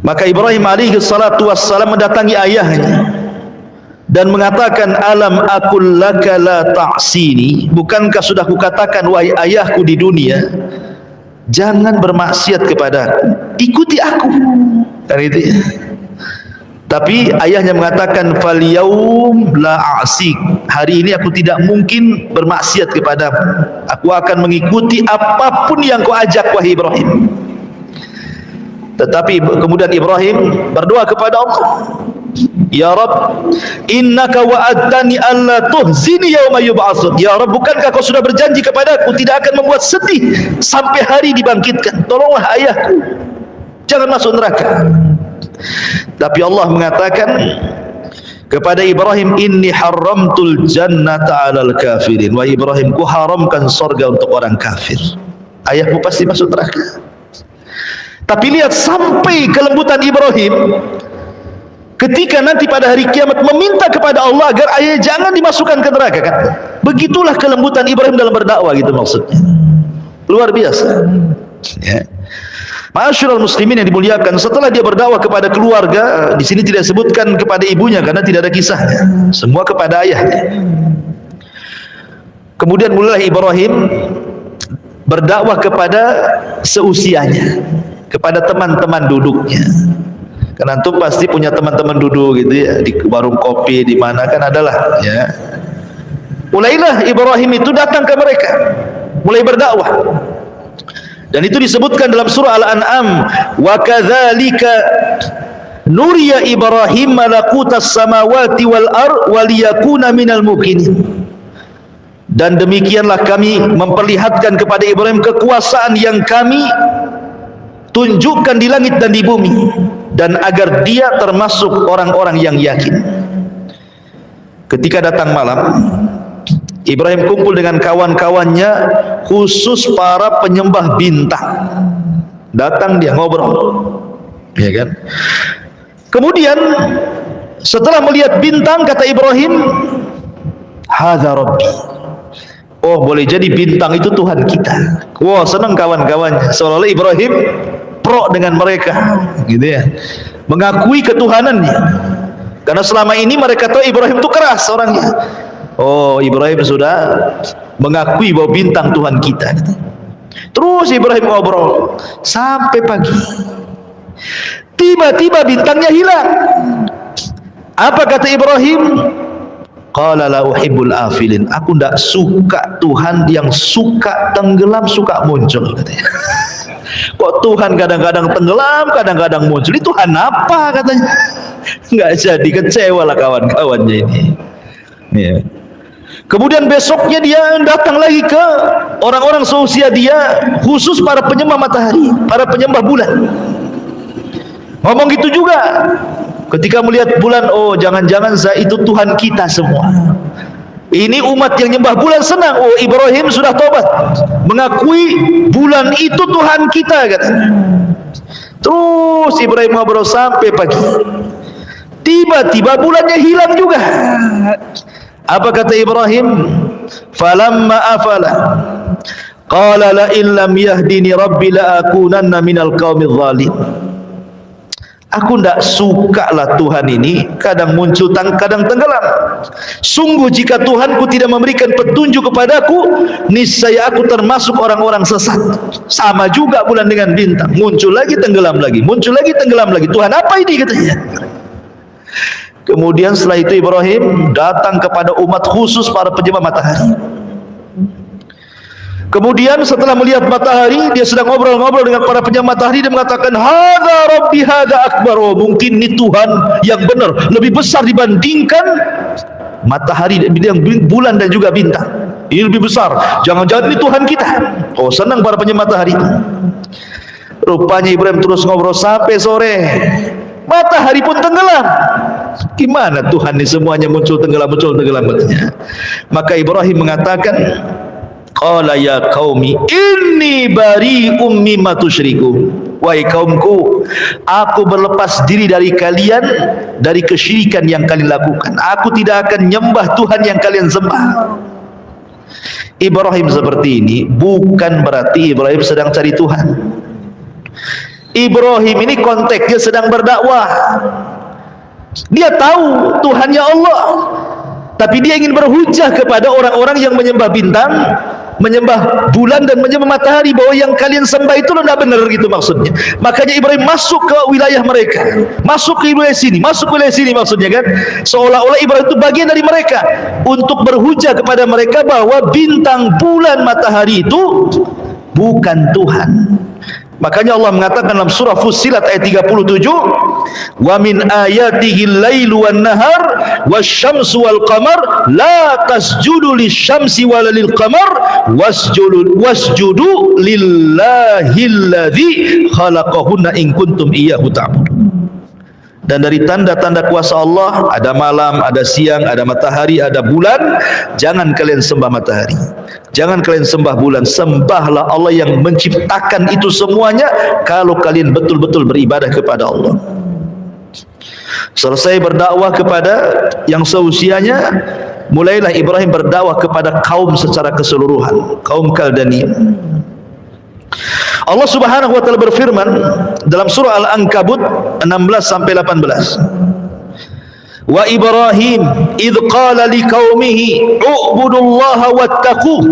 maka Ibrahim alaihi salatu wassalam mendatangi ayahnya dan mengatakan, alam aqul laka la ta'sini, bukankah sudah kukatakan wahai ayahku di dunia, jangan bermaksiat kepadaku, ikuti aku. Kan itu ya. Tapi ayahnya mengatakan fal yaum la a'sik, hari ini aku tidak mungkin bermaksiat kepadamu, aku akan mengikuti apapun yang kau ajak wahai Ibrahim. Tetapi kemudian Ibrahim berdoa kepada Allah, ya Rabb, innaka wa'adtani alla tuhzini yauma yub'atsun. Ya Rabb, bukankah kau sudah berjanji kepadaku tidak akan membuat sedih sampai hari dibangkitkan? Tolonglah ayahku jangan masuk neraka. Tapi Allah mengatakan kepada Ibrahim, inni haramtul jannata 'alal kafirin. Wa Ibrahim, ku haramkan surga untuk orang kafir. Ayahmu pasti masuk neraka. Tapi lihat sampai kelembutan Ibrahim ketika nanti pada hari kiamat meminta kepada Allah agar ayah jangan dimasukkan ke neraka, kan? Begitulah kelembutan Ibrahim dalam berdakwah, gitu maksudnya. Luar biasa. Ya. Ma'asyiral muslimin yang dimuliakan, setelah dia berdakwah kepada keluarga, di sini tidak sebutkan kepada ibunya karena tidak ada kisahnya, semua kepada ayahnya. Kemudian mulailah Ibrahim berdakwah kepada seusianya, kepada teman-teman duduknya. Karena antum pasti punya teman-teman duduk gitu ya, di warung kopi di mana kan adalah ya. Mulailah Ibrahim itu datang ke mereka, mulai berdakwah. Dan itu disebutkan dalam surah Al-An'am, wa kadzalika nuriya Ibrahim malakutas samawati wal ard waliyakuna minal muqinin. Dan demikianlah kami memperlihatkan kepada Ibrahim kekuasaan yang kami tunjukkan di langit dan di bumi, dan agar dia termasuk orang-orang yang yakin. Ketika datang malam, Ibrahim kumpul dengan kawan-kawannya, khusus para penyembah bintang. Datang dia ngobrol, ya kan? Kemudian setelah melihat bintang, kata Ibrahim, hadza rabbi. Oh, boleh jadi bintang itu Tuhan kita. Wah, senang kawan-kawannya. Seolah-olah Ibrahim pro dengan mereka, gitu ya, mengakui ketuhanannya. Karena selama ini mereka tahu Ibrahim itu keras orangnya. Oh, Ibrahim sudah mengakui bahwa bintang Tuhan kita. Terus Ibrahim ngobrol sampai pagi. Tiba-tiba bintangnya hilang. Apa kata Ibrahim? Qala la uhibbul afilin. Aku tidak suka Tuhan yang suka tenggelam, suka muncul, katanya. Kok Tuhan kadang-kadang tenggelam, kadang-kadang muncul? Itu Tuhan apa, katanya? Nggak jadi, kecewa lah kawan-kawannya ini. Ya. Kemudian besoknya dia datang lagi ke orang-orang seusia dia, khusus para penyembah matahari, para penyembah bulan. Ngomong gitu juga. Ketika melihat bulan, oh jangan-jangan itu Tuhan kita semua. Ini umat yang nyembah bulan senang. Oh, Ibrahim sudah tobat, mengakui bulan itu Tuhan kita, katanya. Terus Ibrahim ngobrol sampai pagi. Tiba-tiba bulannya hilang juga. Apa kata Ibrahim? Falamma afala qala la illam yahdini rabbi la akunanna minal qaumidz zalim. Aku tidak suka lah Tuhan ini kadang muncul, kadang tenggelam. Sungguh jika Tuhanku tidak memberikan petunjuk kepadaku, niscaya aku termasuk orang-orang sesat. Sama juga bulan dengan bintang, muncul lagi tenggelam lagi, muncul lagi tenggelam lagi. Tuhan apa ini, katanya. Kemudian setelah itu Ibrahim datang kepada umat khusus para penyembah matahari. Kemudian setelah melihat matahari, dia sedang ngobrol-ngobrol dengan para penyembah matahari, dia mengatakan, hadza rabbi hadza akbar. Oh, mungkin ini Tuhan yang benar, lebih besar dibandingkan matahari, bulan dan juga bintang. Ini lebih besar, jangan-jangan ini Tuhan kita. Oh, senang para penyembah matahari. Rupanya Ibrahim terus ngobrol sampai sore. Matahari pun tenggelam. Gimana Tuhan ini semuanya muncul tenggelam katanya. Maka Ibrahim mengatakan, qala ya qaumi inni bari'um mimma tusyriku. Wahai kaumku, aku berlepas diri dari kalian, dari kesyirikan yang kalian lakukan. Aku tidak akan nyembah Tuhan yang kalian sembah. Ibrahim seperti ini bukan berarti Ibrahim sedang cari Tuhan. Ibrahim ini konteksnya sedang berdakwah. Dia tahu Tuhannya Allah, tapi dia ingin berhujjah kepada orang-orang yang menyembah bintang, menyembah bulan dan menyembah matahari, bahwa yang kalian sembah itu tidak benar gitu maksudnya. Makanya Ibrahim masuk ke wilayah mereka, masuk ke wilayah sini, masuk ke wilayah sini maksudnya kan, seolah-olah Ibrahim itu bagian dari mereka, untuk berhujah kepada mereka bahwa bintang, bulan, matahari itu bukan Tuhan. Makanya Allah mengatakan dalam surah Fussilat ayat 37, wa min ayatihi al-lailu wan-nahar wasyamsu wal-qamar la tasjudu lisyamsi wala lil-qamar wasjudu lillahilladzi khalaqahunna in kuntum iyyahu ta'budun. Dan dari tanda-tanda kuasa Allah, ada malam, ada siang, ada matahari, ada bulan. Jangan kalian sembah matahari, jangan kalian sembah bulan, sembahlah Allah yang menciptakan itu semuanya kalau kalian betul-betul beribadah kepada Allah. Selesai berdakwah kepada yang seusianya, mulailah Ibrahim berdakwah kepada kaum secara keseluruhan, kaum Kaldania. Allah Subhanahu wa taala berfirman dalam surah Al-Ankabut 16 sampai 18. Wa Ibrahim idz qala liqaumihi u'budullaha wattaquh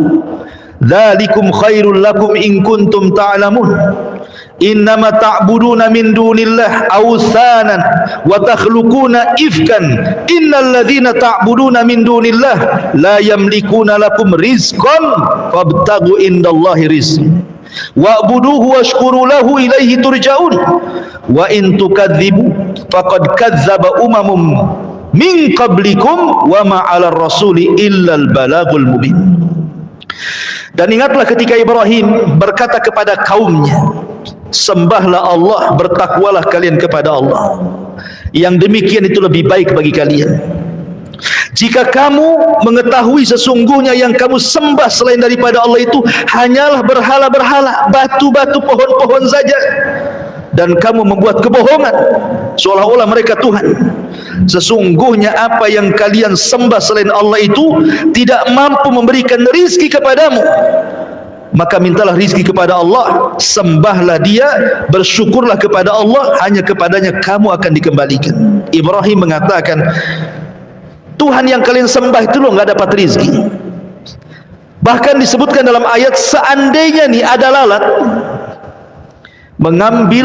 dzalikum khairul lakum in kuntum ta'lamun innama ta'buduna min dunillah awthanan wa takhluquna ifkan innal ladzina ta'buduna min dunillah la yamlikuna lakum rizqan fabtaghu indallahi rizqan wa'buduhu washkuru lahu ilaihi turja'un wa in tukadzibu faqad kadzdzaba umamum min qablikum wa ma 'alar rasuli illal balagul mubin. Dan ingatlah ketika Ibrahim berkata kepada kaumnya, sembahlah Allah, bertakwalah kalian kepada Allah, yang demikian itu lebih baik bagi kalian. Jika kamu mengetahui sesungguhnya yang kamu sembah selain daripada Allah itu hanyalah berhala-berhala, batu-batu, pohon-pohon saja, dan kamu membuat kebohongan seolah-olah mereka Tuhan. Sesungguhnya apa yang kalian sembah selain Allah itu tidak mampu memberikan rizki kepadamu, maka mintalah rizki kepada Allah, sembahlah Dia, bersyukurlah kepada Allah, hanya kepadanya kamu akan dikembalikan. Ibrahim mengatakan, Tuhan yang kalian sembah itu loh nggak dapat rizki. Bahkan disebutkan dalam ayat, seandainya nih ada lalat mengambil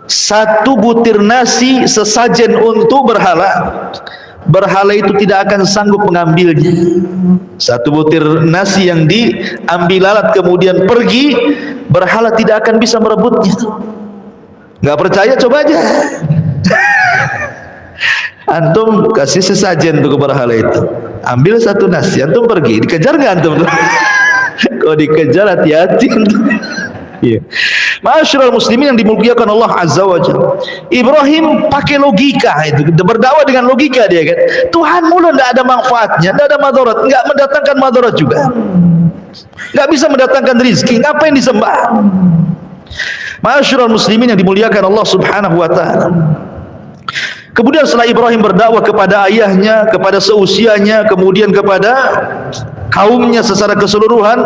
satu butir nasi sesajen untuk berhala, berhala itu tidak akan sanggup mengambilnya. Satu butir nasi yang diambil lalat kemudian pergi, berhala tidak akan bisa merebutnya. Nggak percaya, coba aja. Antum kasih sesajen untuk berhala itu, ambil satu nasi, antum pergi, dikejar nggak antum? Kalau dikejar hati-hati antum. Iya. Ma'asyiral muslimin yang dimuliakan Allah Azza wa Jalla, Ibrahim pakai logika itu, berdakwah dengan logika dia kan. Tuhan mulu tidak ada manfaatnya, tidak ada madarat, nggak mendatangkan madarat juga, nggak bisa mendatangkan rizki, ngapain disembah? Ma'asyiral muslimin yang dimuliakan Allah Subhanahu wa taala. Kemudian setelah Ibrahim berdakwah kepada ayahnya, kepada seusianya, kemudian kepada kaumnya secara keseluruhan,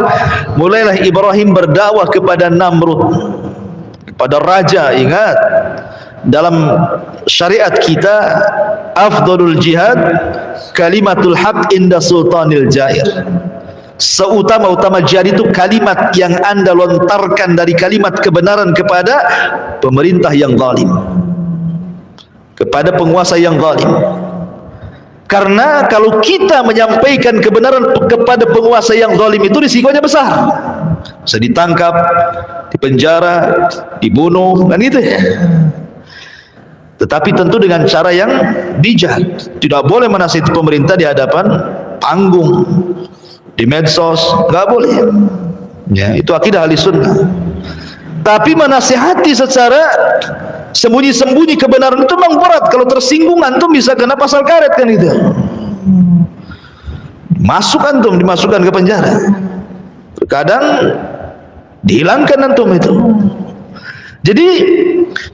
mulailah Ibrahim berdakwah kepada Namrud, kepada raja. Ingat, dalam syariat kita, afdalul jihad kalimatul haq inda sultanil jair. Seutama-utama jihad itu kalimat yang Anda lontarkan dari kalimat kebenaran kepada pemerintah yang zalim, kepada penguasa yang zalim. Karena kalau kita menyampaikan kebenaran kepada penguasa yang zalim itu risikonya besar, bisa ditangkap, dipenjara, dibunuh, kan gitu ya. Tetapi tentu dengan cara yang bijak. Tidak boleh menasihati pemerintah di hadapan panggung, di medsos, nggak boleh ya, itu akidah ahli sunnah. Tapi menasihati secara sembunyi-sembunyi kebenaran itu memang berat. Kalau tersinggung antum bisa kena pasal karet kan itu, masuk antum, dimasukkan ke penjara, terkadang dihilangkan antum itu. Jadi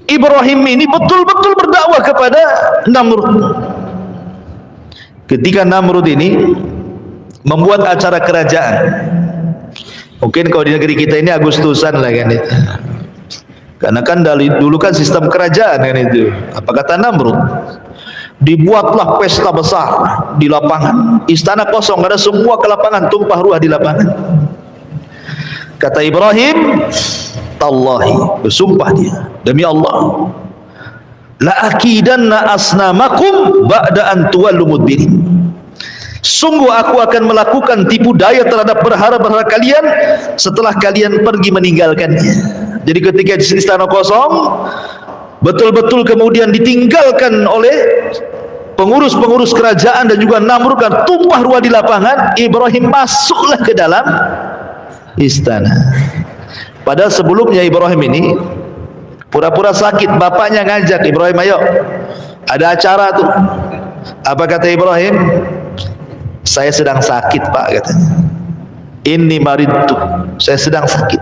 Ibrahim ini betul-betul berdakwah kepada Namrud. Ketika Namrud ini membuat acara kerajaan, mungkin kalau di negeri kita ini Agustusan lah kan itu, karena kan dulu kan sistem kerajaan kan itu. Apa kata Namrud? Dibuatlah pesta besar di lapangan, istana kosong, ada semua ke lapangan, tumpah ruah di lapangan. Kata Ibrahim, tallahi, bersumpah dia, demi Allah, la akidanna asnamakum ba'da an tuwallu mudbirin. Sungguh aku akan melakukan tipu daya terhadap berhala-berhala kalian setelah kalian pergi meninggalkannya. Jadi ketika istana kosong, betul-betul kemudian ditinggalkan oleh pengurus-pengurus kerajaan dan juga Namrud, dan tumpah ruah di lapangan, Ibrahim masuklah ke dalam istana. Padahal sebelumnya Ibrahim ini pura-pura sakit, bapaknya ngajak, Ibrahim ayo, ada acara tuh. Apa kata Ibrahim? Saya sedang sakit pak, katanya. Inni maridtu, saya sedang sakit.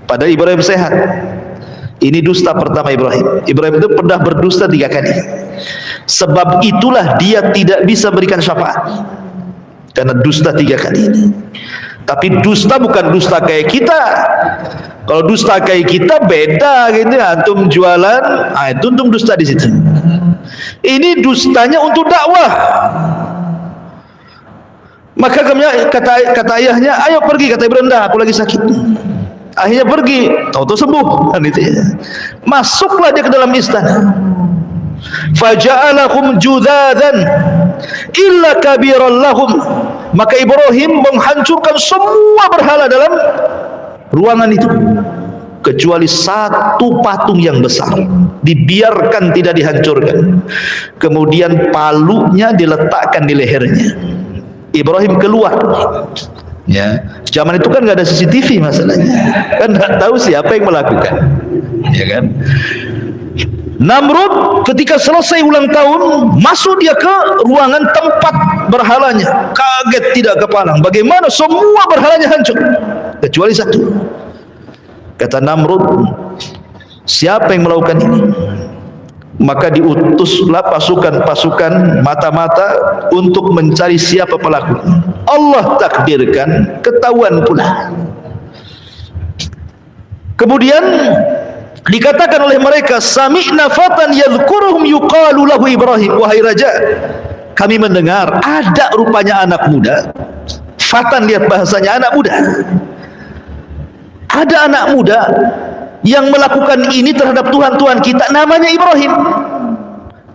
Padahal Ibrahim sehat. Ini dusta pertama Ibrahim. Ibrahim itu pernah berdusta 3 kali. Sebab itulah dia tidak bisa berikan syafaat, karena dusta 3 kali ini. Tapi dusta bukan dusta kayak kita. Kalau dusta kayak kita beda gitu, antum jualan, itu antum dusta di situ. Ini dustanya untuk dakwah. Maka kata ayahnya, ayo pergi, kata Ibrahim, dah aku lagi sakit. Akhirnya pergi, tahu-tahu sembuh kan itu ya. Masuklah dia ke dalam istana. Faja'alahum judzadan illa kabiran lahum. Maka Ibrahim menghancurkan semua berhala dalam ruangan itu, kecuali satu patung yang besar dibiarkan tidak dihancurkan. Kemudian palunya diletakkan di lehernya. Ibrahim keluar. Ya, zaman itu kan nggak ada CCTV masalahnya, kan nggak tahu siapa yang melakukan, ya kan. Namrud ketika selesai ulang tahun, masuk dia ke ruangan tempat berhalanya, kaget tidak kepalang, bagaimana semua berhalanya hancur kecuali satu. Kata Namrud, siapa yang melakukan ini? Maka diutuslah pasukan-pasukan mata-mata untuk mencari siapa pelaku. Allah takdirkan, ketahuan pula. Kemudian dikatakan oleh mereka, sami'na fatan yadhkuruhum yuqalu lahu Ibrahim. Wahai raja, kami mendengar ada rupanya anak muda. Fatan, lihat bahasanya, anak muda. Ada anak muda yang melakukan ini terhadap Tuhan-Tuhan kita, namanya Ibrahim.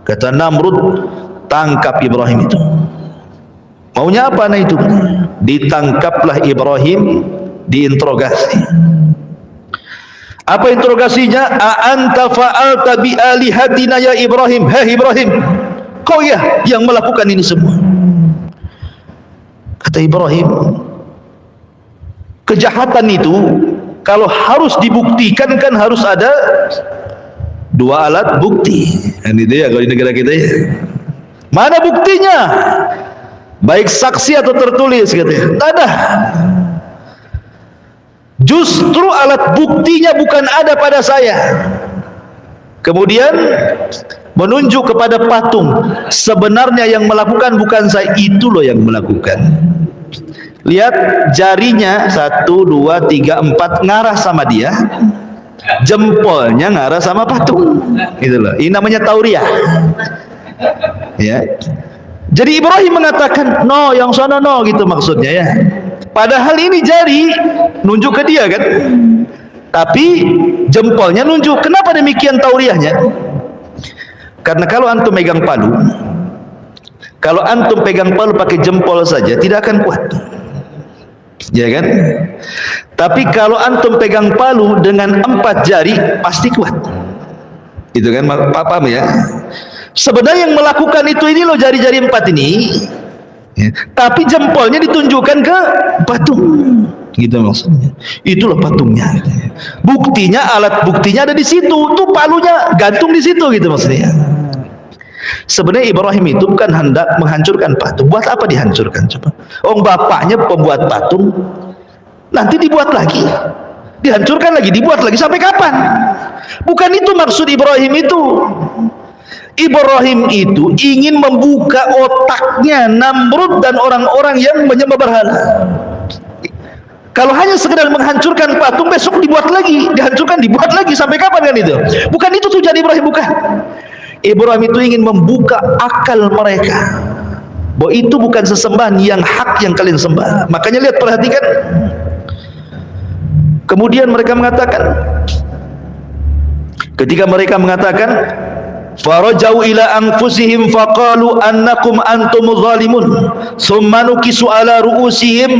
Kata Namrud, tangkap Ibrahim itu. Maunya apa anak itu? Ditangkaplah Ibrahim, diinterogasi. Apa interogasinya? A anta fa'alta bi alihatina ya Ibrahim. Hei Ibrahim, kau ya yang melakukan ini semua. Kata Ibrahim, kejahatan itu kalau harus dibuktikan kan harus ada 2 alat bukti. Ini dia kalau di negara kita ya. Mana buktinya? Baik saksi atau tertulis, katanya. Tak ada. Justru alat buktinya bukan ada pada saya. Kemudian menunjuk kepada patung. Sebenarnya yang melakukan bukan saya, itu loh yang melakukan. Lihat jarinya 1, 2, 3, 4 ngarah sama dia, jempolnya ngarah sama patung. Gitu loh. Ini namanya tauriah. Ya. Jadi Ibrahim mengatakan no, yang sana no, gitu maksudnya ya. Padahal ini jari nunjuk ke dia kan, tapi jempolnya nunjuk. Kenapa demikian tauriahnya? Karena kalau antum megang palu, kalau antum pegang palu pakai jempol saja tidak akan kuat, ya kan? Tapi kalau antum pegang palu dengan 4 jari pasti kuat. Itu kan, paham ya? Sebenarnya yang melakukan itu ini loh, jari-jari 4 ini, ya. Tapi jempolnya ditunjukkan ke patung, gitu maksudnya. Itulah patungnya. Buktinya, alat buktinya ada di situ. Tuh palunya gantung di situ, gitu maksudnya. Sebenarnya Ibrahim itu bukan hendak menghancurkan patung. Buat apa dihancurkan coba? Oh, bapaknya pembuat patung, nanti dibuat lagi, dihancurkan lagi, dibuat lagi, sampai kapan? Bukan itu maksud Ibrahim itu. Ibrahim itu ingin membuka otaknya Namrud dan orang-orang yang menyembah berhala. Kalau hanya sekedar menghancurkan patung, besok dibuat lagi, dihancurkan, dibuat lagi, sampai kapan kan itu? Bukan itu tujuan Ibrahim, bukan. Ibrahim itu ingin membuka akal mereka bahwa itu bukan sesembahan yang hak yang kalian sembah. Makanya lihat, perhatikan, Kemudian mereka mengatakan, ketika mereka mengatakan, farajau ila anfusihim faqalu annakum antumuz zalimun summa nukisu ala ru'usihim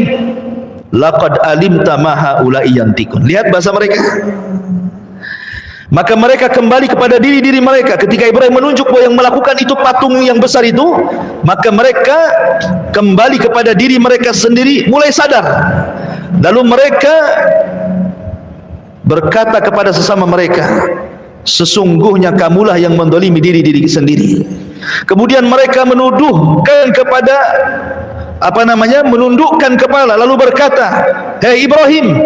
laqad alimta ma haula'i yantikun. Lihat bahasa mereka. Maka mereka kembali kepada diri-diri mereka. Ketika Ibrahim menunjuk bahwa yang melakukan itu patung yang besar itu, maka mereka kembali kepada diri mereka sendiri, mulai sadar. Lalu mereka berkata kepada sesama mereka, sesungguhnya kamulah yang mendolimi diri-diri sendiri. Kemudian mereka menuduhkan kepada menundukkan kepala, lalu berkata, hei Ibrahim,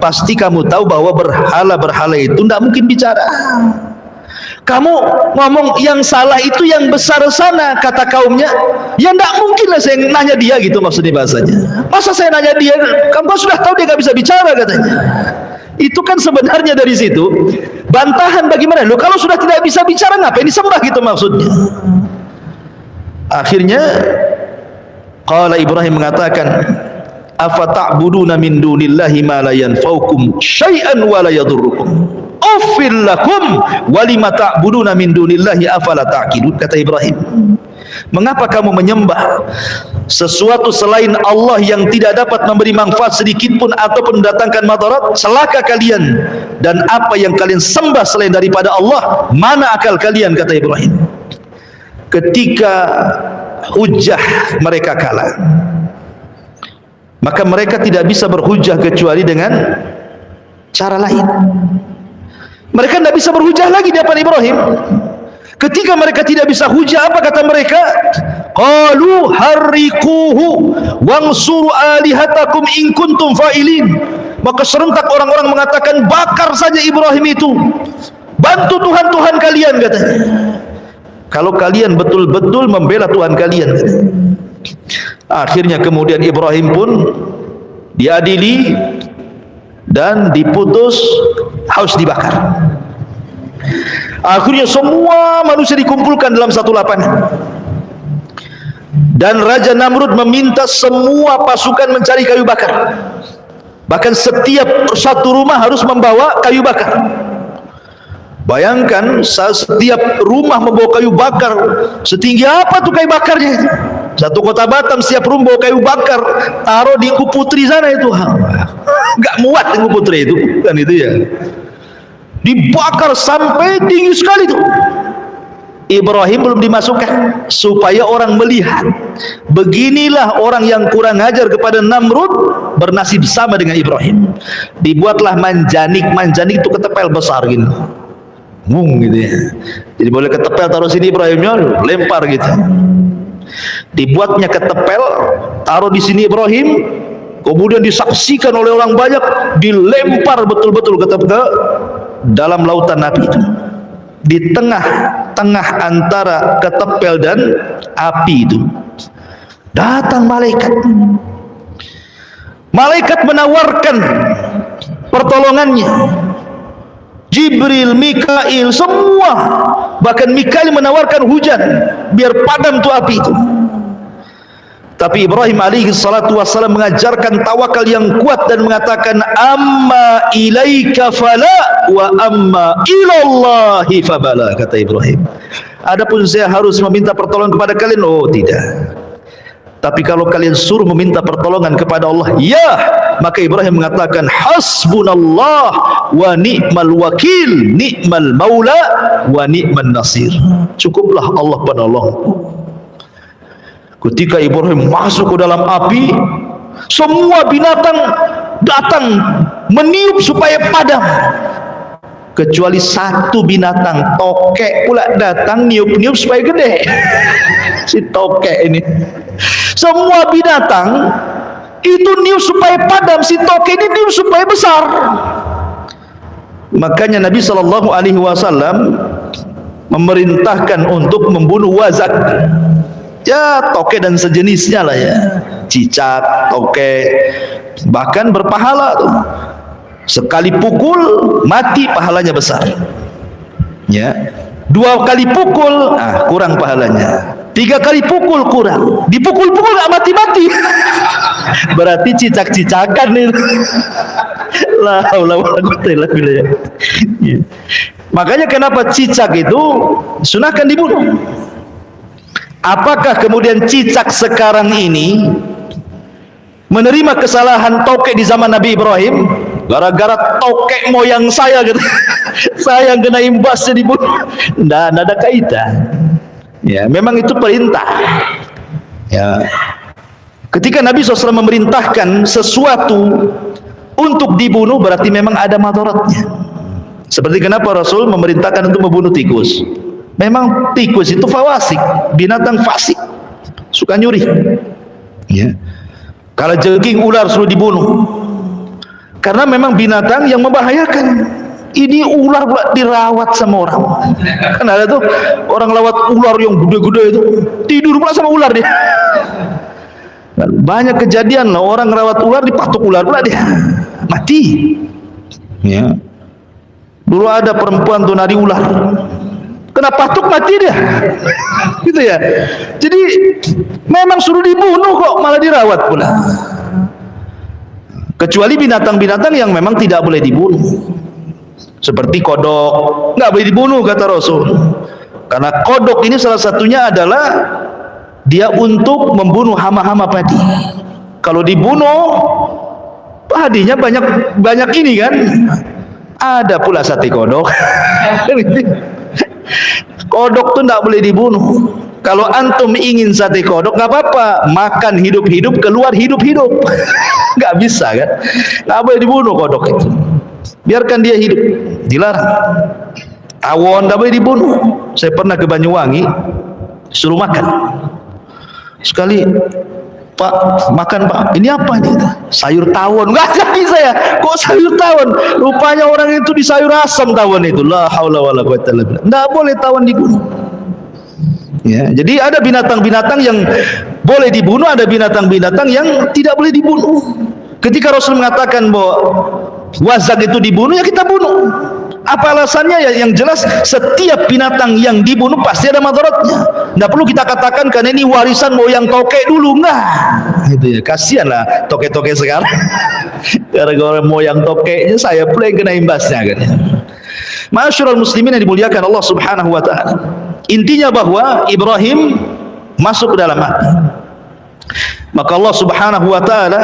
pasti kamu tahu bahwa berhala-berhala itu tidak mungkin bicara. Kamu ngomong yang salah itu yang besar sana, kata kaumnya. Ya tidak mungkin lah saya nanya dia, gitu maksudnya bahasanya. Masa saya nanya dia, kamu sudah tahu dia nggak bisa bicara, katanya. Itu kan sebenarnya dari situ bantahan bagi mereka. Loh, kalau sudah tidak bisa bicara ngapain disembah, gitu maksudnya. Akhirnya qala Ibrahim mengatakan, afata'buduna min dunillahi ma la yanfa'ukum syai'an wa la yadurrukum uffil lakum wa lima ta'buduna min dunillahi afala ta'qilun. Kata Ibrahim, mengapa kamu menyembah sesuatu selain Allah yang tidak dapat memberi manfaat sedikit pun ataupun mendatangkan madarat? Celaka kalian, dan apa yang kalian sembah selain daripada Allah, mana akal kalian? Kata Ibrahim. Ketika hujah mereka kalah, maka mereka tidak bisa berhujah kecuali dengan cara lain. Mereka tidak bisa berhujah lagi di hadapan Ibrahim. Ketika mereka tidak bisa hujah, apa kata mereka? Qalu harriquhu wansuru alihatakum in kuntum fa'ilin. Maka serentak orang-orang mengatakan, bakar saja Ibrahim itu, bantu Tuhan-Tuhan kalian, katanya, kalau kalian betul-betul membela Tuhan kalian, katanya. Akhirnya kemudian Ibrahim pun diadili dan diputus harus dibakar. Akhirnya semua manusia dikumpulkan dalam satu lapangan, dan Raja Namrud meminta semua pasukan mencari kayu bakar. Bahkan setiap satu rumah harus membawa kayu bakar. Bayangkan, setiap rumah membawa kayu bakar. Setinggi apa tuh kayu bakarnya? Satu kota Batam setiap rumah bawa kayu bakar, taruh di Engku Putri sana itu. Enggak muat Engku Putri itu, kan itu ya. Dibakar sampai tinggi sekali tuh. Ibrahim belum dimasukkan supaya orang melihat, beginilah orang yang kurang ajar kepada Namrud bernasib sama dengan Ibrahim. Dibuatlah manjanik. Manjanik itu ketepel besar gini, gitu ya. Jadi boleh ketepel taruh sini, Ibrahimnya lempar gitu. Dibuatnya ketepel, taruh di sini Ibrahim, kemudian disaksikan oleh orang banyak, dilempar betul-betul ke dalam lautan api itu. Di tengah-tengah antara ketepel dan api itu datang malaikat. Malaikat menawarkan pertolongannya. Jibril, Mikail, semua, bahkan Mikail menawarkan hujan biar padam tuh api itu. Tapi Ibrahim alaihi salatu wassalam mengajarkan tawakal yang kuat dan mengatakan, amma ilaika fala wa amma ilallahi fabala. Kata Ibrahim, adapun saya harus meminta pertolongan kepada kalian, oh tidak. Tapi kalau kalian suruh meminta pertolongan kepada Allah, ya. Maka Ibrahim mengatakan, hasbunallah wa ni'mal wakil, ni'mal maula wa ni'man nasir. Cukuplah Allah penolong. Ketika Ibrahim masuk ke dalam api, semua binatang datang meniup supaya padam, kecuali satu binatang, tokek pula datang niup-niup supaya gede. Si tokek ini, semua binatang itu niup supaya padam, si tokek ini niup supaya besar. Makanya Nabi SAW memerintahkan untuk membunuh wazak, ya tokek dan sejenisnya lah ya, cicak, tokek, bahkan berpahala tuh. Sekali pukul mati pahalanya besar, ya. 2 kali pukul kurang pahalanya, 3 kali pukul kurang, dipukul-pukul gak mati-mati. Berarti cicak-cicakan itu. La haula wala quwwata illa billah. Makanya kenapa cicak itu sunahkan dibunuh? Apakah kemudian cicak sekarang ini menerima kesalahan tokek di zaman Nabi Ibrahim? Gara-gara tokek moyang saya gitu. Saya yang kena imbasnya dibunuh. Nggak ada kaitan. Ya, memang itu perintah. Ya. Ketika Nabi SAW memerintahkan sesuatu untuk dibunuh, berarti memang ada madaratnya. Seperti kenapa Rasul memerintahkan untuk membunuh tikus. Memang tikus itu fawasik, binatang fasik, suka nyuri. Ya. Kalau jengking, ular suruh dibunuh, karena memang binatang yang membahayakan. Ini ular pula dirawat sama orang. Kan ada tuh orang lawat ular yang gede-gede itu, tidur pula sama ular dia. Banyak kejadian lah orang rawat ular, dipatuk ular pula dia mati. Ya. Dulu ada perempuan tuh nari ular, kena patuk mati dia. Gitu ya. Jadi memang suruh dibunuh kok malah dirawat pula. Kecuali binatang-binatang yang memang tidak boleh dibunuh. Seperti kodok, nggak boleh dibunuh kata Rasul. Karena kodok ini salah satunya adalah dia untuk membunuh hama-hama padi. Kalau dibunuh, padinya banyak ini kan. Ada pula sate kodok. Kodok tuh nggak boleh dibunuh. Kalau antum ingin sate kodok nggak apa-apa, makan hidup-hidup, keluar hidup-hidup. Nggak bisa kan? Nggak boleh dibunuh kodok itu. Biarkan dia hidup, dilarang. Tawon nggak boleh dibunuh. Saya pernah ke Banyuwangi, suruh makan. Sekali, Pak, makan Pak, ini apa ini? Sayur tawon. Nggak jadi saya, kok sayur tawon? Rupanya orang itu di sayur asam tawon itu. La haula wala quwwata illa billah. Nggak boleh tawon dibunuh. Ya, jadi ada binatang-binatang yang boleh dibunuh, ada binatang-binatang yang tidak boleh dibunuh. Ketika Rasul mengatakan bahwa wazak itu dibunuh, ya kita bunuh. Apa alasannya? Ya, yang jelas setiap binatang yang dibunuh pasti ada madaratnya. Tidak perlu kita katakan karena ini warisan moyang tokek dulu, enggak. Itu ya, kasihan lah tokek-tokek sekarang. Gara-gara moyang tokeknya saya pula yang kena imbasnya kan. Ma'asyiral muslimin yang dimuliakan Allah Subhanahu wa taala. Intinya bahwa Ibrahim masuk ke dalam api. Maka Allah Subhanahu wa taala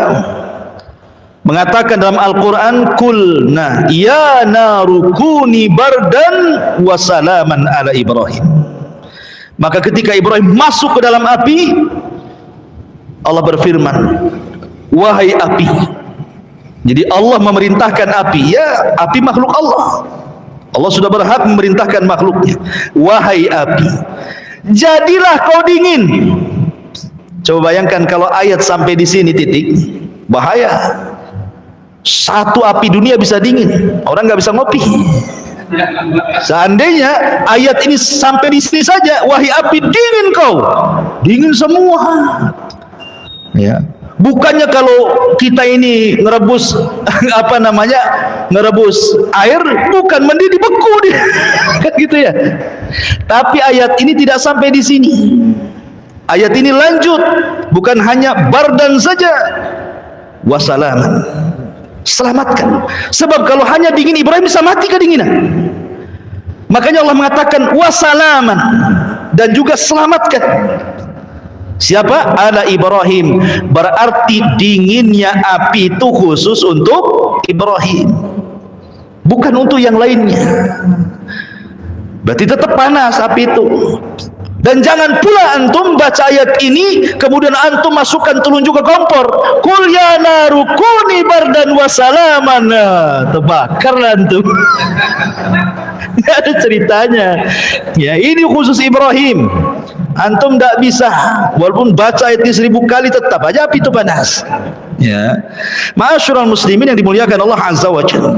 mengatakan dalam Al-Quran, kulna ya narukuni bardan wa salaman ala Ibrahim. Maka ketika Ibrahim masuk ke dalam api, Allah berfirman, wahai api. Jadi Allah memerintahkan api. Ya, api makhluk Allah. Allah sudah berhak memerintahkan makhluknya. Wahai api, jadilah kau dingin. Coba bayangkan kalau ayat sampai di sini titik, bahaya. Satu api dunia bisa dingin, orang nggak bisa ngopi. Seandainya ayat ini sampai di sini saja, wahai api dingin kau, dingin semua. Ya, bukannya kalau kita ini ngerebus apa namanya, ngerebus air, bukan mendidih beku dia, kan gitu ya. Tapi ayat ini tidak sampai di sini. Ayat ini lanjut, bukan hanya bardan saja, wasalaman. Selamatkan. Sebab kalau hanya dingin, Ibrahim bisa mati kedinginan. Makanya Allah mengatakan wasalaman, dan juga selamatkan. Siapa? Ala Ibrahim. Berarti dinginnya api itu khusus untuk Ibrahim, bukan untuk yang lainnya. Berarti tetap panas api itu. Dan jangan pula antum baca ayat ini kemudian antum masukkan telunjuk ke kompor. Qul ya naru kuni bardan wa salaman. Terbakarlah antum. Tidak ada ceritanya. Ya, ini khusus Ibrahim. Antum tidak bisa, walaupun baca ayat ini 1000 kali tetap aja api itu panas. Ya. Ma'asyiral muslimin yang dimuliakan Allah Azza wa Jalla.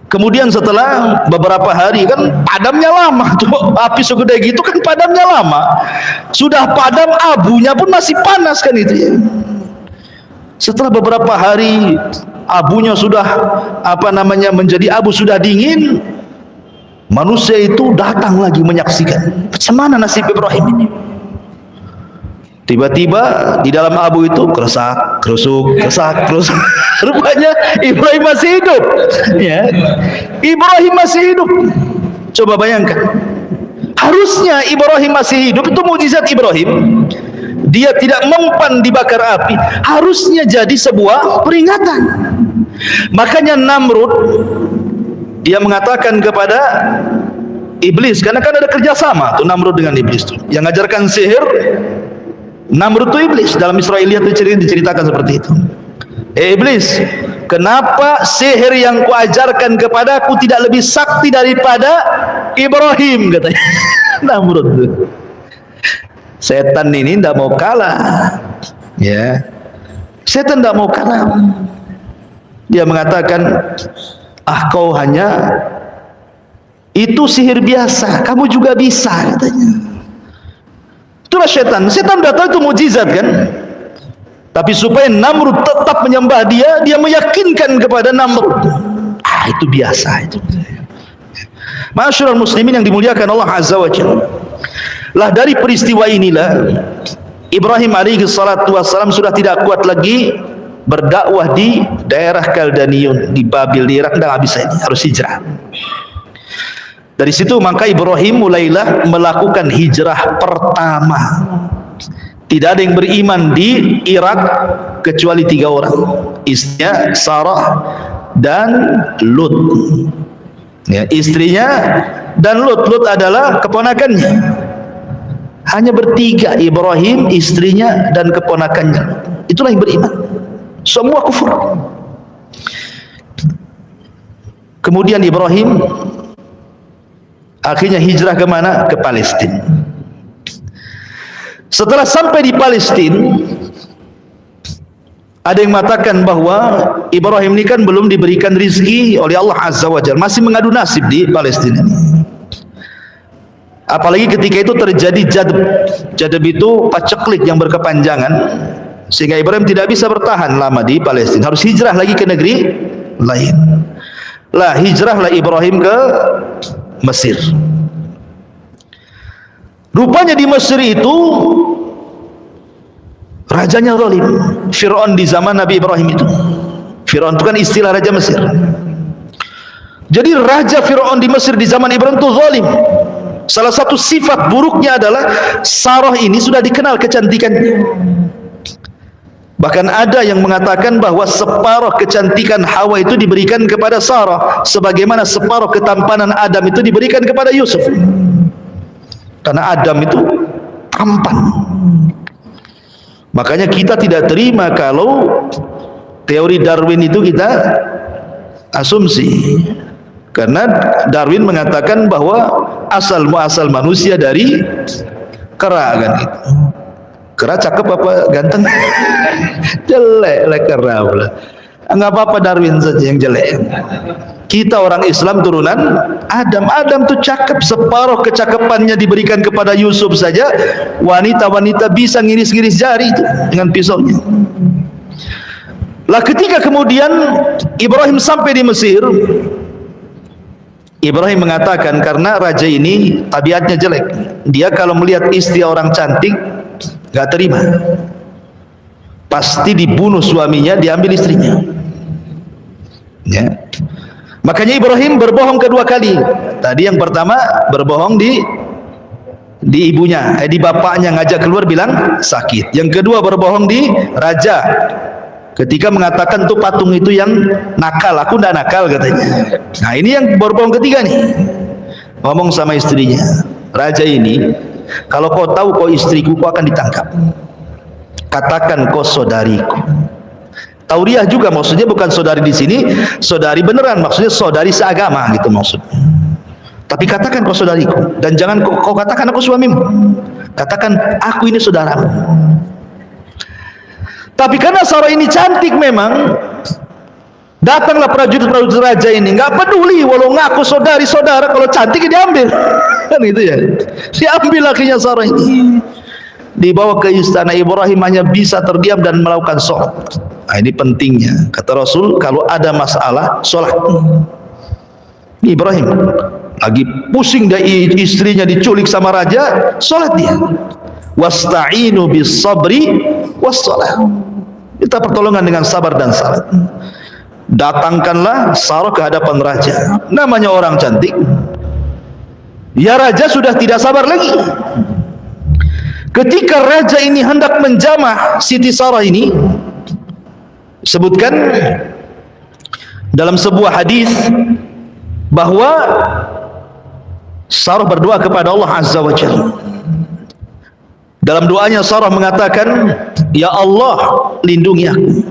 Kemudian setelah beberapa hari, kan padamnya lama tuh, api segede gitu kan padamnya lama. Sudah padam, abunya pun masih panas kan itu ya. Setelah beberapa hari abunya sudah apa namanya menjadi abu, sudah dingin, manusia itu datang lagi menyaksikan. Bagaimana nasib Ibrahim ini? Tiba-tiba di dalam abu itu keresak, kerusuk, keresak, kerusuk. Rupanya Ibrahim masih hidup. Ya. Ibrahim masih hidup. Coba bayangkan. Harusnya Ibrahim masih hidup, itu mukjizat Ibrahim. Dia tidak mempan dibakar api. Harusnya jadi sebuah peringatan. Makanya Namrud, dia mengatakan kepada iblis, karena kan ada kerjasama tuh Namrud dengan iblis tuh. Yang ngajarkan sihir Namrud itu iblis. Dalam Israiliyat itu diceritakan seperti itu. Iblis, kenapa sihir yang kuajarkan kepadaku tidak lebih sakti daripada Ibrahim, katanya. Namrud. Setan ini tidak mau kalah. Ya. Setan tidak mau kalah. Dia mengatakan, kau hanya itu sihir biasa, kamu juga bisa, katanya. Itulah setan. Setan sudah tahu itu mukjizat kan? Tapi supaya Namrud tetap menyembah dia, dia meyakinkan kepada Namrud. Itu biasa itu. Ma'asyiral muslimin yang dimuliakan Allah Azza wa Jalla. Lah dari peristiwa inilah Ibrahim alaihi salatu wassalam sudah tidak kuat lagi berdakwah di daerah Kaldaniun, di Babil, di Irak, dan habis ini harus hijrah. Dari situ maka Ibrahim mulailah melakukan hijrah pertama. Tidak ada yang beriman di Irak kecuali 3 orang, istrinya Sarah dan Lut. Ya, istrinya dan Lut. Lut adalah keponakannya. Hanya bertiga, Ibrahim, istrinya dan keponakannya. Itulah yang beriman. Semua kufur. Kemudian Ibrahim akhirnya hijrah ke mana? Ke Palestina. Setelah sampai di Palestina, ada yang mengatakan bahwa Ibrahim ini kan belum diberikan rizki oleh Allah Azza wa Jalla, masih mengadu nasib di Palestina. Apalagi ketika itu terjadi jadab. Jadab itu paceklik yang berkepanjangan, sehingga Ibrahim tidak bisa bertahan lama di Palestina, harus hijrah lagi ke negeri lain. Lah hijrahlah Ibrahim ke Mesir. Rupanya di Mesir itu rajanya zalim, Fir'aun di zaman Nabi Ibrahim itu. Fir'aun itu kan istilah raja Mesir. Jadi raja Fir'aun di Mesir di zaman Ibrahim itu zalim. Salah satu sifat buruknya adalah Sarah ini sudah dikenal kecantikannya. Bahkan ada yang mengatakan bahwa separuh kecantikan Hawa itu diberikan kepada Sarah, sebagaimana separuh ketampanan Adam itu diberikan kepada Yusuf. Karena Adam itu tampan. Makanya kita tidak terima kalau teori Darwin itu kita asumsi. Karena Darwin mengatakan bahwa asal muasal manusia dari kera, kan gitu. Kera cakep apa ganteng? Jelek kera pula. Enggak apa-apa, Darwin saja yang jelek. Kita orang Islam turunan Adam. Adam tuh cakep, separuh kecakapannya diberikan kepada Yusuf saja. Wanita-wanita bisa ngiris-ngiris jari itu dengan pisaunya. Lah ketika kemudian Ibrahim sampai di Mesir, Ibrahim mengatakan karena raja ini tabiatnya jelek, dia kalau melihat istri orang cantik gak terima, pasti dibunuh suaminya, diambil istrinya. Ya. Makanya Ibrahim berbohong kedua kali. Tadi yang pertama berbohong di ibunya, di bapaknya, ngajak keluar bilang sakit. Yang kedua berbohong di raja, ketika mengatakan tuh patung itu yang nakal, aku ndak nakal katanya. Nah ini yang berbohong ketiga nih, ngomong sama istrinya, raja ini, kalau kau tahu kau istriku, kau akan ditangkap. Katakan kau saudariku. Tauriah juga maksudnya bukan saudari di sini, saudari beneran, maksudnya saudari seagama gitu maksudnya. Tapi katakan kau saudariku, dan jangan kau katakan aku suamimu. Katakan aku ini saudaramu. Tapi karena Sarah ini cantik memang, datanglah prajurit-prajurit raja ini, nggak peduli walau ngaku saudari-saudara, kalau cantik diambil. Kan itu ya. Diambil akhirnya Sarah ini. Dibawa ke istana Ibrahim, hanya bisa terdiam dan melakukan sholat. Nah, ini pentingnya. Kata Rasul, kalau ada masalah, sholat. Ibrahim lagi pusing, dia istrinya diculik sama raja, sholat dia. wasta'inu bis sabri was shalah. Minta pertolongan dengan sabar dan salat. Datangkanlah Sarah ke hadapan raja. Namanya orang cantik. Ya, raja sudah tidak sabar lagi. Ketika raja ini hendak menjamah Siti Sarah ini, sebutkan dalam sebuah hadis bahwa Sarah berdoa kepada Allah Azza wa Jalla. Dalam doanya Sarah mengatakan, ya Allah, lindungi aku,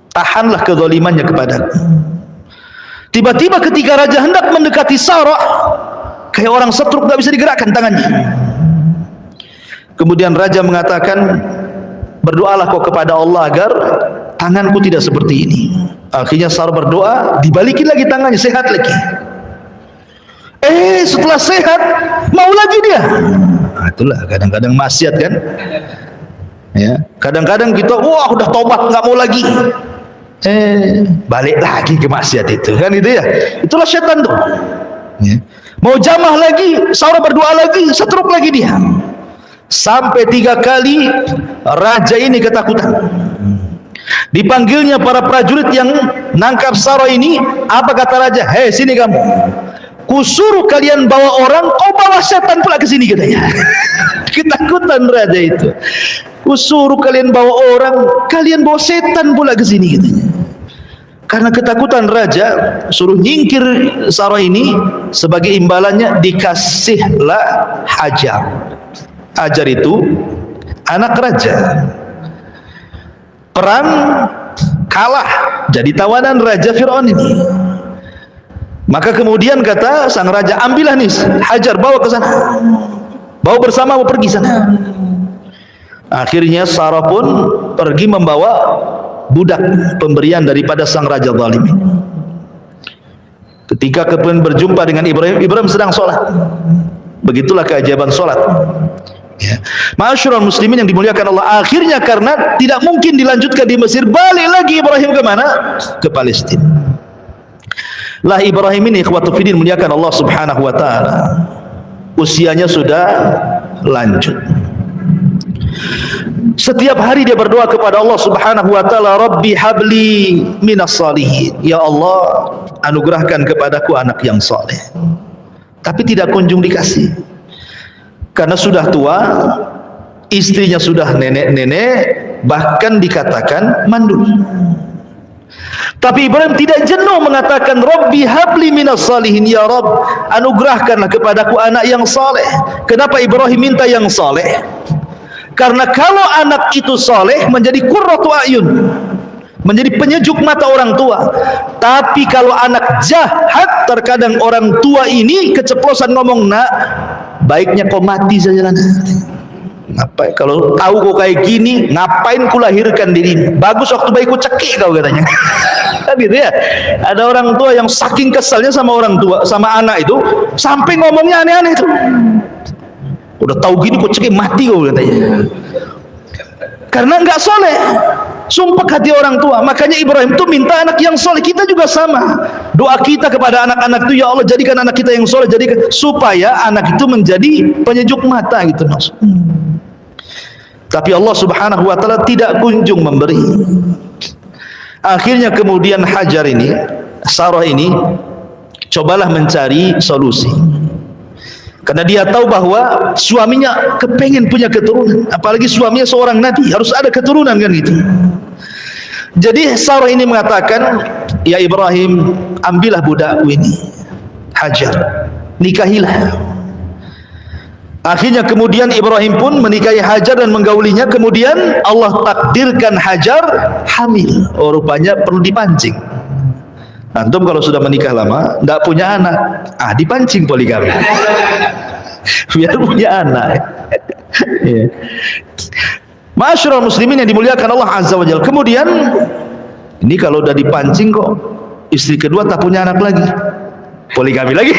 tahanlah kezalimannya kepadaku. Tiba-tiba ketika raja hendak mendekati Sarah, kayak orang setruk, tak bisa digerakkan tangannya. Kemudian raja mengatakan, berdoalah kau kepada Allah agar tanganku tidak seperti ini. Akhirnya Sarah berdoa, dibalikin lagi tangannya, sehat lagi. Setelah sehat, mau lagi dia. Itulah kadang-kadang maksiat kan. Ya, kadang-kadang kita udah tobat nggak mau lagi. Balik lagi ke maksiat itu, kan itu ya. Itulah setan tuh. Ya. Mau jamah lagi, Sarah berdoa lagi, setruk lagi dia. Sampai 3 kali raja ini ketakutan. Dipanggilnya para prajurit yang nangkap Sarah ini. Apa kata raja? Hei, sini kamu, kusuruh kalian bawa orang, kau bawa setan pula ke sini, katanya. Ketakutan raja itu. Kusuruh kalian bawa orang, kalian bawa setan pula ke sini, katanya. Karena ketakutan raja, suruh nyingkir Sarah ini. Sebagai imbalannya dikasihlah Hajar. Hajar itu anak raja. Perang kalah, jadi tawanan Raja Fir'aun ini. Maka kemudian kata sang raja, ambillah nih Hajar, bawa ke sana, bawa bersama, mau pergi sana. Akhirnya Sarah pun pergi membawa budak pemberian daripada sang raja zalim. Ketika kemudian berjumpa dengan Ibrahim, Ibrahim sedang sholat. Begitulah keajaiban sholat. Ya. Ma'asyiral muslimin yang dimuliakan Allah, akhirnya karena tidak mungkin dilanjutkan di Mesir, balik lagi Ibrahim ke mana? Ke Palestina. Lah Ibrahim ini ikhwatu fiddin muliakan Allah Subhanahu wa taala, usianya sudah lanjut. Setiap hari dia berdoa kepada Allah Subhanahu wa taala, Rabbi habli minas salihin. Ya Allah, anugerahkan kepadaku anak yang saleh. Tapi tidak kunjung dikasih. Karena sudah tua, istrinya sudah nenek-nenek, bahkan dikatakan mandul. Tapi Ibrahim tidak jenuh mengatakan, Rabbi habli minas salihin, ya Rabb, anugerahkanlah kepadaku anak yang saleh. Kenapa Ibrahim minta yang saleh? Karena kalau anak itu saleh menjadi qurratu a'yun, menjadi penyejuk mata orang tua. Tapi kalau anak jahat, terkadang orang tua ini keceplosan ngomong, nak, baiknya kau mati saja lah. Ngapain kalau tahu kau kayak gini, ngapain ku lahirkan diri? Bagus waktu bayi ku cekik kau, katanya. Kan gitu ya. Ada orang tua yang saking kesalnya sama orang tua, sama anak itu, sampai ngomongnya aneh-aneh itu. Udah tahu gini ku cekik, mati kau, katanya. Karena enggak soleh, sumpah hati orang tua. Makanya Ibrahim tuh minta anak yang soleh. Kita juga sama. Doa kita kepada anak-anak itu, ya Allah, jadikan anak kita yang soleh, jadikan, supaya anak itu menjadi penyejuk mata, gitu maksudnya. Tapi Allah Subhanahu wa taala tidak kunjung memberi. Akhirnya kemudian Hajar ini, Sarah ini, cobalah mencari solusi. Karena dia tahu bahwa suaminya kepengen punya keturunan, apalagi suaminya seorang nabi, harus ada keturunan kan gitu. Jadi Sarah ini mengatakan, ya Ibrahim, ambillah budakku ini, Hajar, nikahilah. Akhirnya kemudian Ibrahim pun menikahi Hajar dan menggaulinya. Kemudian Allah takdirkan Hajar hamil. Oh, rupanya perlu dipancing. Antum kalau sudah menikah lama, tidak punya anak, dipancing poligami. Biar punya anak. Ya. Ma'asyiral muslimin yang dimuliakan Allah Azza wa Jalla. Kemudian ini kalau udah dipancing kok istri kedua tak punya anak lagi, poligami lagi.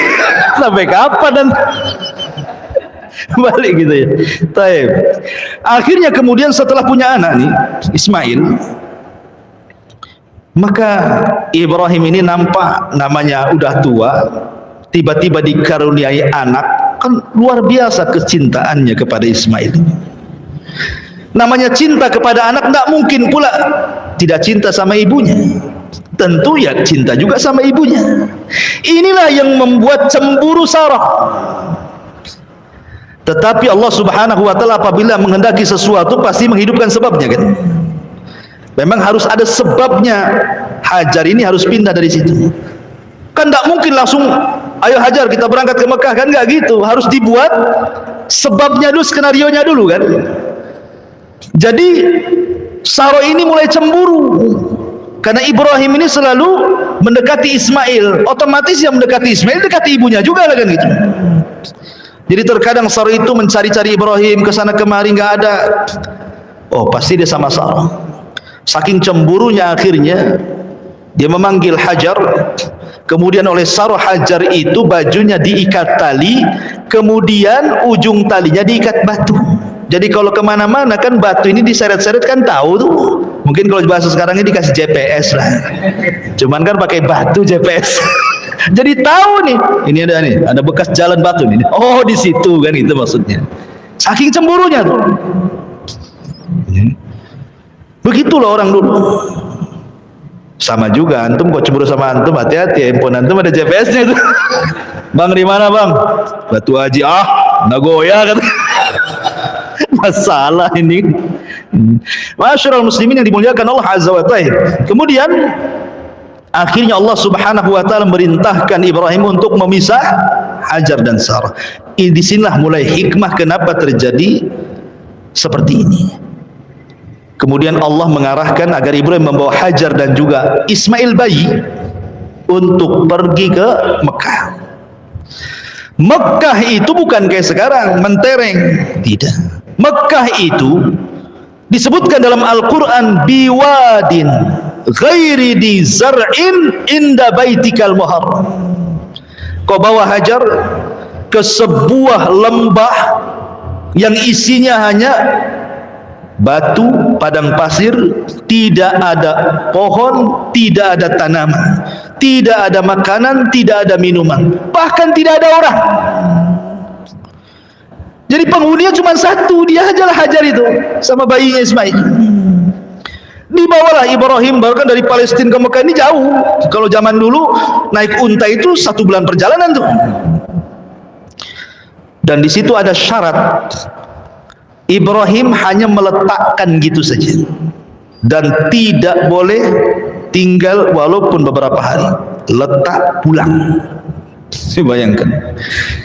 Sampai kapan dan balik gitu ya. Taib. Akhirnya kemudian setelah punya anak nih, Ismail, maka Ibrahim ini nampak namanya udah tua, tiba-tiba dikaruniai anak, kan luar biasa kecintaannya kepada Ismail. Namanya cinta kepada anak, tidak mungkin pula tidak cinta sama ibunya. Tentu ya cinta juga sama ibunya. Inilah yang membuat cemburu Sarah. Tetapi Allah Subhanahu wa taala apabila menghendaki sesuatu pasti menghidupkan sebabnya kan. Memang harus ada sebabnya. Hajar ini harus pindah dari situ. Kan tidak mungkin langsung ayo Hajar kita berangkat ke Mekah, kan nggak gitu. Harus dibuat sebabnya dulu, skenarionya dulu kan. Jadi Sarah ini mulai cemburu karena Ibrahim ini selalu mendekati Ismail. Otomatis yang mendekati Ismail dekati ibunya juga lah kan gitu. Jadi terkadang Sarah itu mencari-cari Ibrahim ke sana kemari, nggak ada. Oh, pasti dia sama Sarah. Saking cemburunya akhirnya dia memanggil Hajar. Kemudian oleh Sarah Hajar itu bajunya diikat tali, kemudian ujung talinya diikat batu. Jadi kalau kemana-mana kan batu ini diseret-seret kan tahu tuh. Mungkin kalau bahasa sekarang ini dikasih GPS lah. Cuman kan pakai batu GPS. Jadi tahu nih, ini ada bekas jalan batu nih. Oh di situ kan, itu maksudnya. Saking cemburunya tuh. Begitulah orang dulu. Sama juga antum kok cemburu sama antum, hati-hati, handphone antum ada GPS-nya itu. Bang di mana bang? Batu Haji. Nagoya kan. Masalah ini. Masyarul muslimin yang dimuliakan Allah Azza wa Jalla. Kemudian akhirnya Allah Subhanahu wa taala merintahkan Ibrahim untuk memisah Hajar dan Sarah. Di sinilah mulai hikmah kenapa terjadi seperti ini. Kemudian Allah mengarahkan agar Ibrahim membawa Hajar dan juga Ismail bayi untuk pergi ke Mekah. Mekah itu bukan kayak sekarang mentereng, tidak. Mekah itu disebutkan dalam Al-Quran biwadin ghairi di zar'in inda baitikal muharram. Kau bawa Hajar ke sebuah lembah yang isinya hanya batu, padang pasir, tidak ada pohon, tidak ada tanaman, tidak ada makanan, tidak ada minuman, bahkan tidak ada orang. Jadi penghuninya cuma satu, dia ajalah Hajar itu sama bayinya Ismail. Dibawalah Ibrahim, bahkan dari Palestina ke Mekah ini jauh. Kalau zaman dulu naik unta itu 1 bulan perjalanan tuh. Dan di situ ada syarat. Ibrahim hanya meletakkan gitu saja dan tidak boleh tinggal walaupun beberapa hari. Letak pulang. Bayangkan,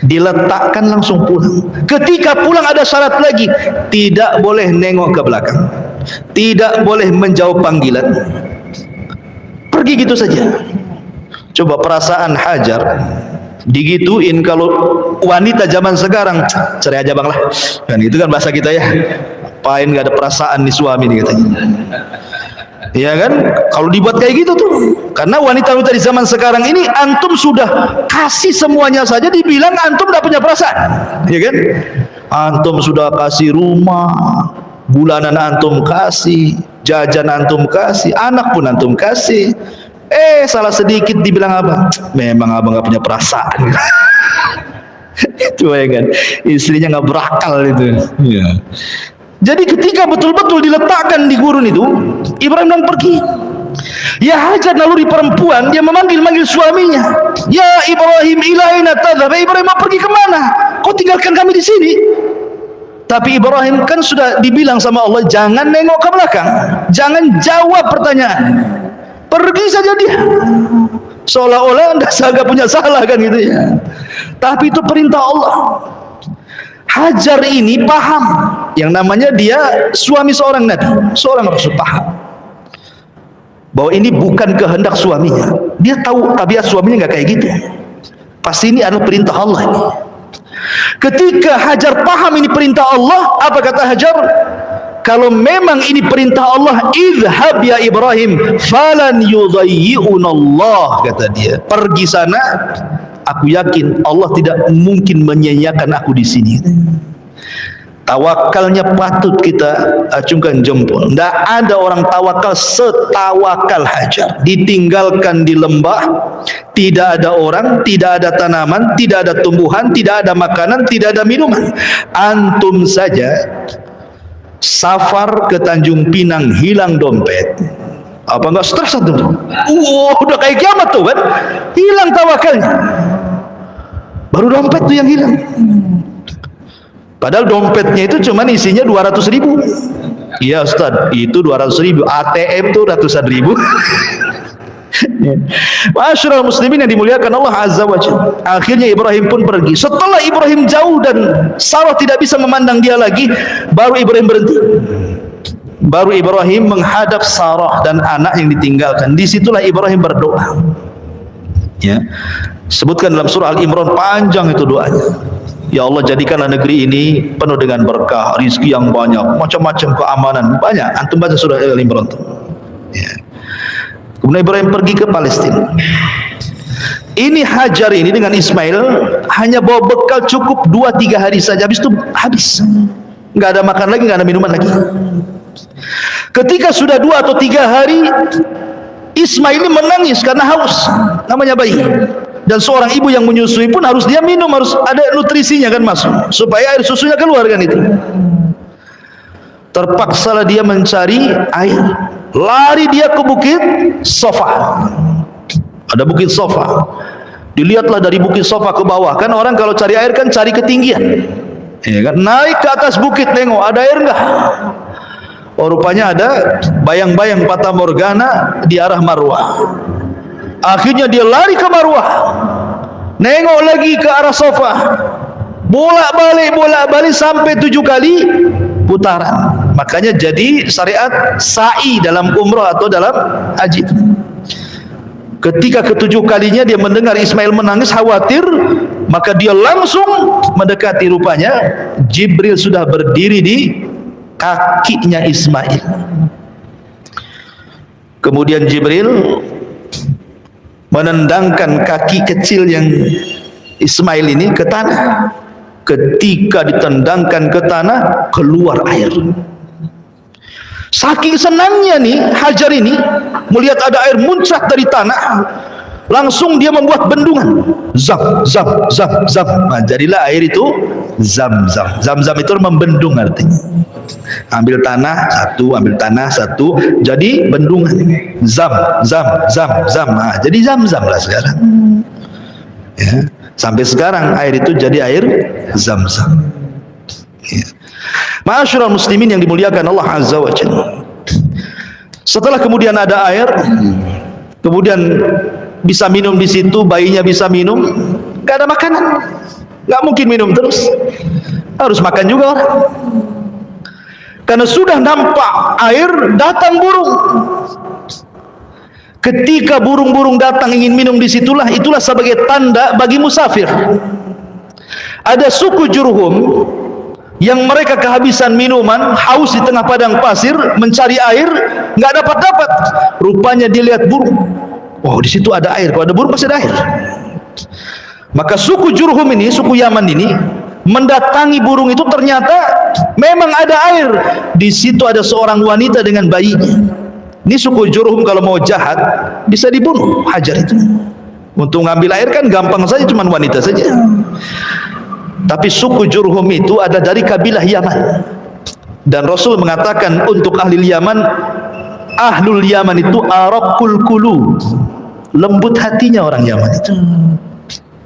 diletakkan langsung pulang. Ketika pulang ada syarat lagi, tidak boleh nengok ke belakang, tidak boleh menjawab panggilan, pergi gitu saja. Coba perasaan Hajar digituin. Kalau wanita zaman sekarang, cerai aja bang lah kan, itu kan bahasa kita ya, apain gak ada perasaan nih suami nih katanya. Ya kan, kalau dibuat kayak gitu tuh, karena wanita-wanita di zaman sekarang ini antum sudah kasih semuanya saja dibilang antum tidak punya perasaan, ya kan? Antum sudah kasih rumah, bulanan antum kasih, jajan antum kasih, anak pun antum kasih. Salah sedikit dibilang apa? Memang abang nggak punya perasaan. Itu ya kan, istrinya nggak berakal itu. Ya. Jadi ketika betul-betul diletakkan di gurun itu, Ibrahim dan pergi. Ya Hajar naluri perempuan, dia memanggil suaminya. Ya Ibrahim, ila aina tadhhab? Ibrahim mau pergi kemana? Kau tinggalkan kami di sini. Tapi Ibrahim kan sudah dibilang sama Allah, jangan nengok ke belakang, jangan jawab pertanyaan, pergi saja dia. Seolah-olah nggak punya salah kan gitu ya. Tapi itu perintah Allah. Hajar ini paham yang namanya dia suami seorang nabi, seorang rasul, paham bahwa ini bukan kehendak suaminya. Dia tahu tabiat suaminya nggak kayak gitu. Pasti ini adalah perintah Allah ini. Ketika Hajar paham ini perintah Allah, apa kata Hajar? Kalau memang ini perintah Allah, idhab ya Ibrahim falan yudayyi'unallah, kata dia. Pergi sana, aku yakin Allah tidak mungkin menyia-nyiakan aku di sini. Tawakalnya patut kita acungkan jempol. Tidak ada orang tawakal setawakal Hajar. Ditinggalkan di lembah, tidak ada orang, tidak ada tanaman, tidak ada tumbuhan, tidak ada makanan, tidak ada minuman. Antum saja safar ke Tanjung Pinang, hilang dompet. Apa enggak stres tuh? Udah kayak kiamat tuh kan, hilang tawakalnya, baru dompet tuh yang hilang. Padahal dompetnya itu cuman isinya 200.000. Iya Ustaz, itu 200.000, ATM tuh ratusan ribu. Ma'asyiral muslimin yang dimuliakan Allah Azza wa Jalla. Akhirnya Ibrahim pun pergi. Setelah Ibrahim jauh dan Sarah tidak bisa memandang dia lagi, baru Ibrahim berhenti. Baru Ibrahim menghadap Sarah dan anak yang ditinggalkan. Disitulah Ibrahim berdoa. Ya, sebutkan dalam surah Al-Imran, panjang itu doanya. Ya Allah, jadikanlah negeri ini penuh dengan berkah, rizki yang banyak, macam-macam keamanan banyak. Antum baca surah Al-Imran. Ya. Kemudian Ibrahim pergi ke Palestina. Ini Hajar ini dengan Ismail hanya bawa bekal cukup 2-3 hari saja, habis itu habis. Nggak ada makan lagi, nggak ada minuman lagi. Ketika sudah 2 atau 3 hari, Ismail ini menangis karena haus, namanya bayi. Dan seorang ibu yang menyusui pun harus dia minum, harus ada nutrisinya kan masuk, supaya air susunya keluar kan itu. Terpaksalah dia mencari air. Lari dia ke bukit Sofa. Ada bukit Sofa. Dilihatlah dari bukit Sofa ke bawah. Kan orang kalau cari air kan cari ketinggian. Ya kan? Naik ke atas bukit, tengok ada air enggak? Oh, rupanya ada bayang-bayang Fata Morgana di arah Marwah. Akhirnya dia lari ke Marwah, nengok lagi ke arah Sofa, bolak-balik sampai 7 kali putaran. Makanya jadi syariat sa'i dalam umrah atau dalam haji. Ketika ke-7 kalinya dia mendengar Ismail menangis, khawatir, maka dia langsung mendekati. Rupanya Jibril sudah berdiri di kakinya Ismail. Kemudian Jibril menendangkan kaki kecil yang Ismail ini ke tanah. Ketika ditendangkan ke tanah, keluar air. Saking senangnya nih Hajar ini melihat ada air muncrat dari tanah, langsung dia membuat bendungan. Zam, zam, zam, zam. Nah, jadilah air itu Zam-Zam. Zam-Zam itu membendung artinya. Ambil tanah satu, ambil tanah satu, jadi bendungan. Zam, zam, zam, zam. Nah, jadi Zam-Zam lah sekarang. Ya, sampai sekarang air itu jadi air Zam-Zam. Ya. Ma'asyiral muslimin yang dimuliakan Allah Azza wa Jalla. Setelah kemudian ada air, kemudian bisa minum di situ, bayinya bisa minum, gak ada makanan, gak mungkin minum terus, harus makan juga orang. Karena sudah nampak air, datang burung. Ketika burung-burung datang ingin minum disitulah, itulah sebagai tanda bagi musafir. Ada suku Jurhum yang mereka kehabisan minuman, haus di tengah padang pasir, mencari air, nggak dapat. Rupanya dia lihat burung. Oh, di situ ada air. Kalau ada burung pasti ada air. Maka suku Jurhum ini, suku Yaman ini, mendatangi burung itu, ternyata memang ada air. Di situ ada seorang wanita dengan bayinya. Ini suku Jurhum kalau mau jahat bisa dibunuh Hajar itu. Untuk ngambil air kan gampang saja, cuma wanita saja. Tapi suku Jurhum itu ada dari kabilah Yaman. Dan Rasul mengatakan untuk ahli Yaman, ahlul Yaman itu araqul qulub, lembut hatinya orang Yaman itu.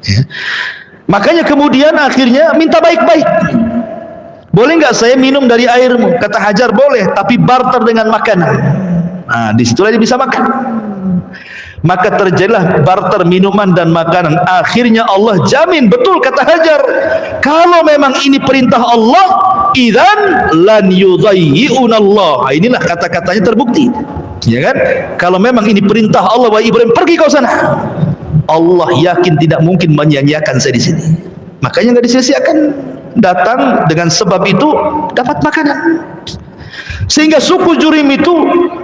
Ya. Makanya kemudian akhirnya minta baik-baik. Boleh nggak saya minum dari airmu? Kata Hajar, boleh, tapi barter dengan makanan. Nah, disitulah dia bisa makan. Maka terjadilah barter minuman dan makanan. Akhirnya Allah jamin, betul kata Hajar, kalau memang ini perintah Allah, idzan lan yudayyi'unallah. Inilah kata-katanya terbukti, ya kan? Kalau memang ini perintah Allah, wahai Ibrahim, pergi kau sana, Allah yakin tidak mungkin menyia-nyiakan saya di sini. Makanya nggak disia-siakan, datang dengan sebab itu dapat makanan. Sehingga suku Jurhum itu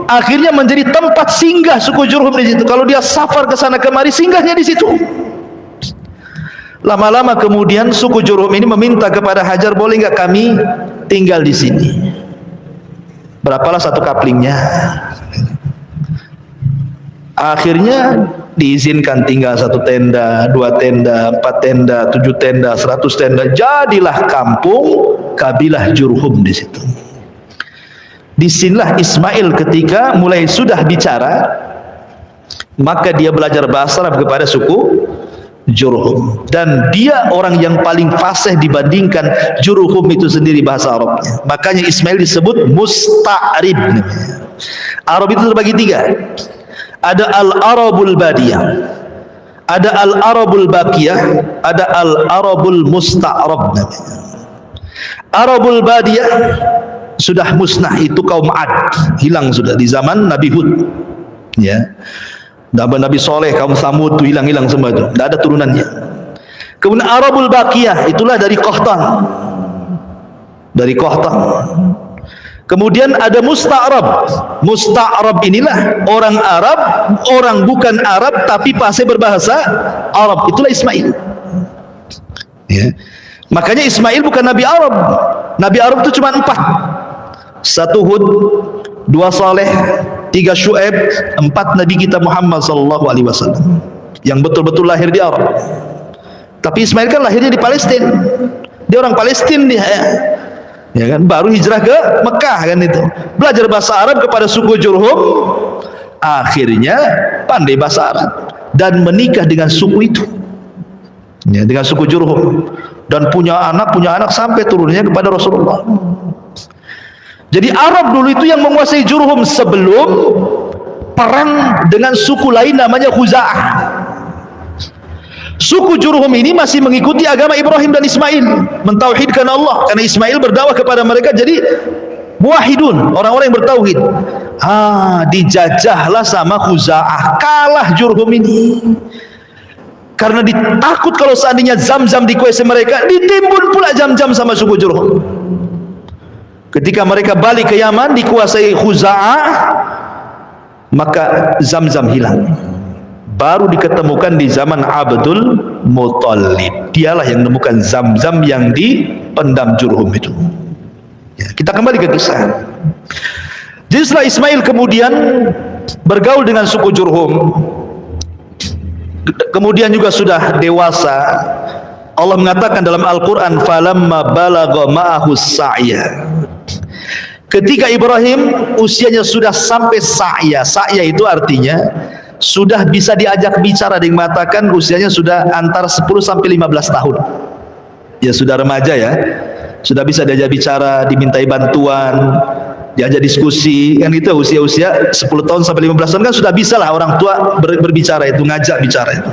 akhirnya menjadi tempat singgah suku Jurhum di situ. Kalau dia safar ke sana kemari, singgahnya di situ. Lama-lama kemudian suku Jurhum ini meminta kepada Hajar, boleh nggak kami tinggal di sini? Berapalah satu kaplingnya. Akhirnya diizinkan tinggal 1 tenda, 2 tenda, 4 tenda, 7 tenda, 100 tenda. Jadilah kampung kabilah Jurhum di situ. Disinilah Ismail ketika mulai sudah bicara, maka dia belajar bahasa Arab kepada suku Jurhum, dan dia orang yang paling fasih dibandingkan Jurhum itu sendiri bahasa Arabnya. Makanya Ismail disebut musta'rib. Arab itu terbagi tiga, ada al-Arabul Badiyah, ada al-Arabul Baqiyah, ada al-Arabul Musta'rab. Arabul Badiyah sudah musnah, itu kaum Ad, hilang sudah di zaman Nabi Hud, ya. Nabi Soleh, kaum Samud itu hilang semua itu, tidak ada turunannya. Kemudian Arabul Baqiyah, itulah dari Qahtan, Kemudian ada Musta'rab. Musta'rab inilah orang Arab, orang bukan Arab tapi pasti berbahasa Arab, itulah Ismail, ya. Makanya Ismail bukan Nabi Arab. Nabi Arab itu cuma 4, 1 Hud, 2 Saleh, 3 Syuaib, 4 Nabi kita Muhammad SAW yang betul-betul lahir di Arab. Tapi Ismail kan lahirnya di Palestina, dia orang Palestina dia, ya kan, baru hijrah ke Mekah kan, itu belajar bahasa Arab kepada suku Jurhum, akhirnya pandai bahasa Arab dan menikah dengan suku itu, ya, dengan suku Jurhum, dan punya anak sampai turunnya kepada Rasulullah. Jadi Arab dulu itu yang menguasai Jurhum sebelum perang dengan suku lain namanya Khuza'ah. Suku Jurhum ini masih mengikuti agama Ibrahim dan Ismail, mentauhidkan Allah, karena Ismail berdakwah kepada mereka jadi muwahhidun, orang-orang yang bertauhid. Dijajahlah sama Khuza'ah, kalah Jurhum ini. Karena ditakut kalau seandainya Zam-Zam dikuasai mereka, ditimbun pula Zam-Zam sama suku Jurhum. Ketika mereka balik ke Yaman dikuasai Khuza'ah, maka Zam-Zam hilang. Baru diketemukan di zaman Abdul Muttalib. Dialah yang menemukan Zam-Zam yang dipendam Jurhum itu. Ya, kita kembali ke kisah. Jadi setelah Ismail kemudian bergaul dengan suku Jurhum, kemudian juga sudah dewasa, Allah mengatakan dalam Al-Quran, falamma balagha ma'ahu sa'ya. Ketika Ibrahim usianya sudah sampai sa'ya. Sa'ya itu artinya sudah bisa diajak bicara, yang mengatakan usianya sudah antara 10 sampai 15 tahun. Ya sudah remaja ya. Sudah bisa diajak bicara, dimintai bantuan, diajak diskusi, kan itu usia-usia 10 tahun sampai 15 tahun kan sudah bisa lah orang tua berbicara itu, ngajak bicara itu.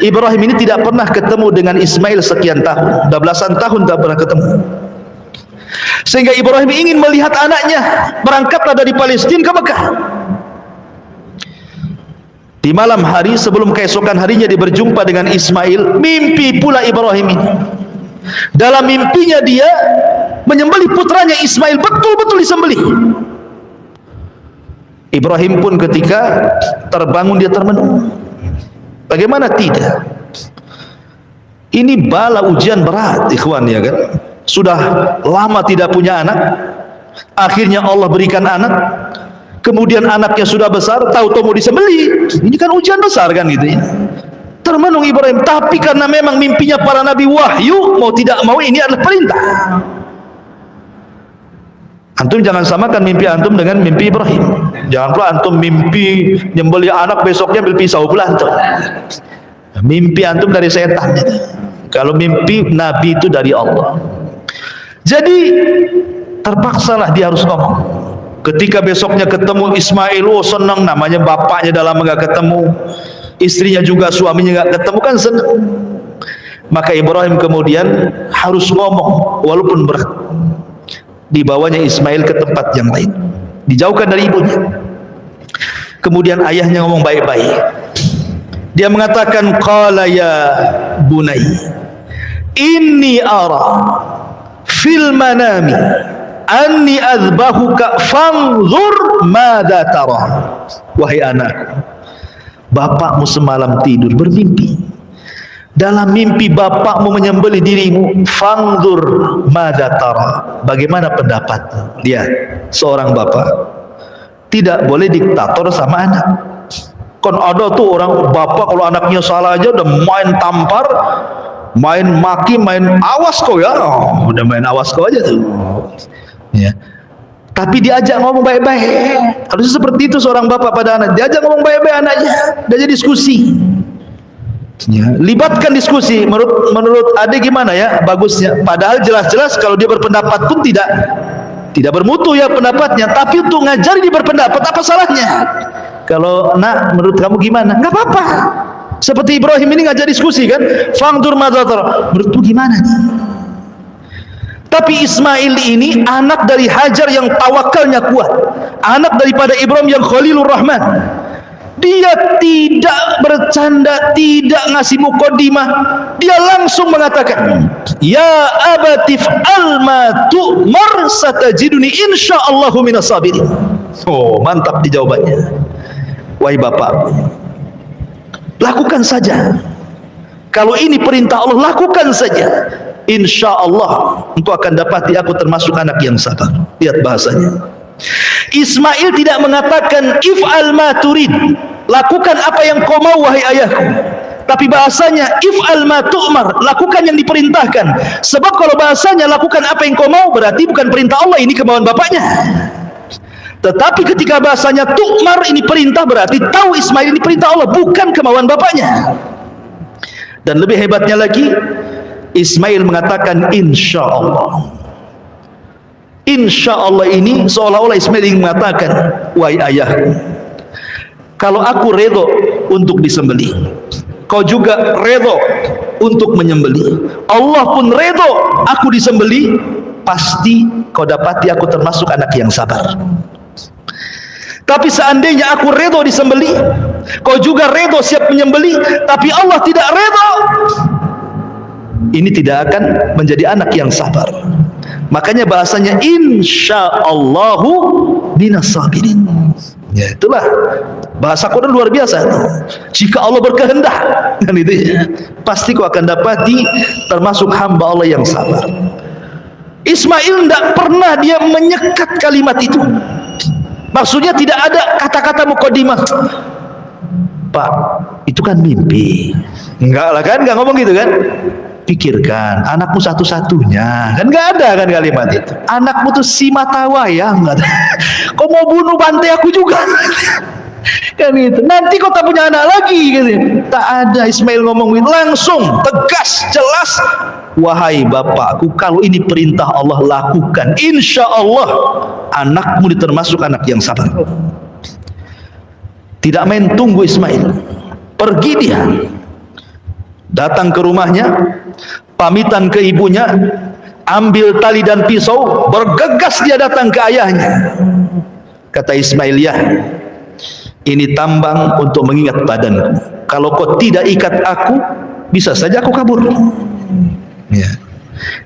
Ibrahim ini tidak pernah ketemu dengan Ismail sekian tahun, udah belasan tahun tidak pernah ketemu. Sehingga Ibrahim ingin melihat anaknya, berangkatlah dari Palestina ke Mekah. Di malam hari sebelum keesokan harinya dia berjumpa dengan Ismail, mimpi pula Ibrahim ini. Dalam mimpinya dia menyembelih putranya Ismail, betul-betul disembelih. Ibrahim pun ketika terbangun dia termenung. Bagaimana tidak? Ini bala ujian berat, ikhwan, ya kan? Sudah lama tidak punya anak, akhirnya Allah berikan anak. Kemudian anaknya sudah besar, tahu-tahu mau disembelih. Ini kan ujian besar kan gitu ya. Termenung Ibrahim, tapi karena memang mimpinya para nabi wahyu, mau tidak mau ini adalah perintah. Antum jangan samakan mimpi antum dengan mimpi Ibrahim. Jangan pula antum mimpi nyembelih anak, besoknya ambil pisau pula antum. Mimpi antum dari setan. Kalau mimpi nabi itu dari Allah. Jadi terpaksalah dia harus ngomong. Ketika besoknya ketemu Ismail, oh senang, namanya bapaknya dalam enggak ketemu, istrinya juga suaminya enggak ketemu kan senang. Maka Ibrahim kemudian harus ngomong walaupun berat. Dibawanya Ismail ke tempat yang lain, dijauhkan dari ibunya. Kemudian ayahnya ngomong baik-baik. Dia mengatakan, qala ya bunai inni ara fil manami anni azbahuka fanzur madza tara. Wahai anak, bapakmu semalam tidur bermimpi. Dalam mimpi bapakmu menyembelih dirimu, fanzur madza tara. Bagaimana pendapatmu? Lihat, seorang bapak tidak boleh diktator sama anak. Kan ada tuh orang bapak kalau anaknya salah aja udah main tampar, main maki, main awas kau ya. Oh, udah main awas kau aja tuh. Ya. tapi diajak ngomong baik-baik. Harusnya seperti itu seorang bapak pada anak, diajak ngomong baik-baik anaknya, diajak diskusi ya, libatkan diskusi. Menurut adik gimana ya bagusnya, padahal jelas-jelas kalau dia berpendapat pun tidak bermutu ya pendapatnya, tapi untuk ngajari dia berpendapat apa salahnya? Kalau nak menurut kamu gimana? Nggak apa-apa. Seperti Ibrahim ini ngajak diskusi kan, fangdur madzatar, menurutmu gimana nih? Tapi Ismail ini anak dari Hajar yang tawakalnya kuat, anak daripada Ibrahim yang Khalilur Rahman. Dia tidak bercanda, tidak ngasih muqaddimah, dia langsung mengatakan, ya abatif alma tu'mar satajiduni insyaallahu minas sabirin. Oh, mantap di jawabannya. Wahai bapak, lakukan saja. Kalau ini perintah Allah, lakukan saja. Insya Allah engkau akan dapati aku termasuk anak yang sabar. Lihat bahasanya. Ismail tidak mengatakan if'al ma turid, lakukan apa yang kau mau wahai ayahku. Tapi bahasanya if'al ma tu'mar, lakukan yang diperintahkan. Sebab kalau bahasanya lakukan apa yang kau mau, berarti bukan perintah Allah, ini kemauan bapaknya. Tetapi ketika bahasanya tu'mar, ini perintah, berarti tahu Ismail ini perintah Allah, bukan kemauan bapaknya. Dan lebih hebatnya lagi, Ismail mengatakan insya Allah. Insya Allah ini seolah-olah Ismail ingin mengatakan, wahai ayahku, kalau aku redho untuk disembelih, kau juga redho untuk menyembelih, Allah pun redho aku disembelih, pasti kau dapati aku termasuk anak yang sabar. Tapi seandainya aku redho disembelih, kau juga redho siap menyembelih, tapi Allah tidak redho, ini tidak akan menjadi anak yang sabar. Makanya bahasanya insyaallahu minas sabirin. Ya, itulah bahasa Quran luar biasa. Jika Allah berkehendak, kan itu ya, pasti kau akan dapati termasuk hamba Allah yang sabar. Ismail tidak pernah dia menyekat kalimat itu. Maksudnya tidak ada kata-kata muqaddimah. Pak, itu kan mimpi. Enggak lah kan, enggak ngomong gitu kan. Pikirkan, anakmu satu-satunya, kan nggak ada kan kalimat itu. Anakmu tuh si mata wayang, nggak ada. Kau mau bunuh bantai aku juga, kan itu. Nanti kau tak punya anak lagi, gitu. Tak ada. Ismail ngomong langsung, tegas, jelas. Wahai bapakku, kalau ini perintah Allah, lakukan. Insya Allah anakmu termasuk anak yang sabar. Tidak main tunggu Ismail, pergi dia. Datang ke rumahnya, pamitan ke ibunya, ambil tali dan pisau, bergegas dia datang ke ayahnya. Kata Ismail, ya, ini tambang untuk mengingat badanku. Kalau kau tidak ikat aku, bisa saja aku kabur. Ya.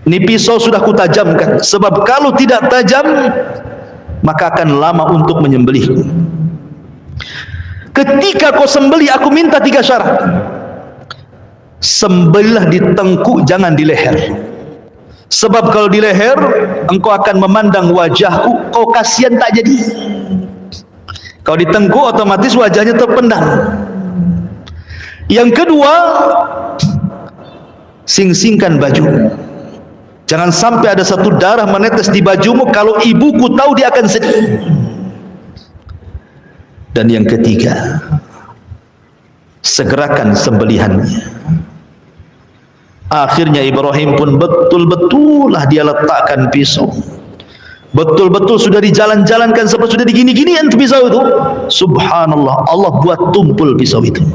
Ini pisau sudah kutajamkan, sebab kalau tidak tajam, maka akan lama untuk menyembelihku. Ketika kau sembelih, aku minta 3 syarat. Sembelihlah di tengkuk, jangan di leher. Sebab kalau di leher, engkau akan memandang wajahku, kau kasihan tak jadi. Kalau di tengkuk, otomatis wajahnya terpendam. Yang kedua, sing-singkan baju. Jangan sampai ada satu darah menetes di bajumu, kalau ibuku tahu dia akan sedih. Dan yang ketiga, segerakan sembelihannya. Akhirnya Ibrahim pun betul-betul lah dia letakkan pisau. Betul-betul sudah dijalan-jalankan, sampai sudah digini-ginian pisau itu. Subhanallah, Allah buat tumpul pisau itu.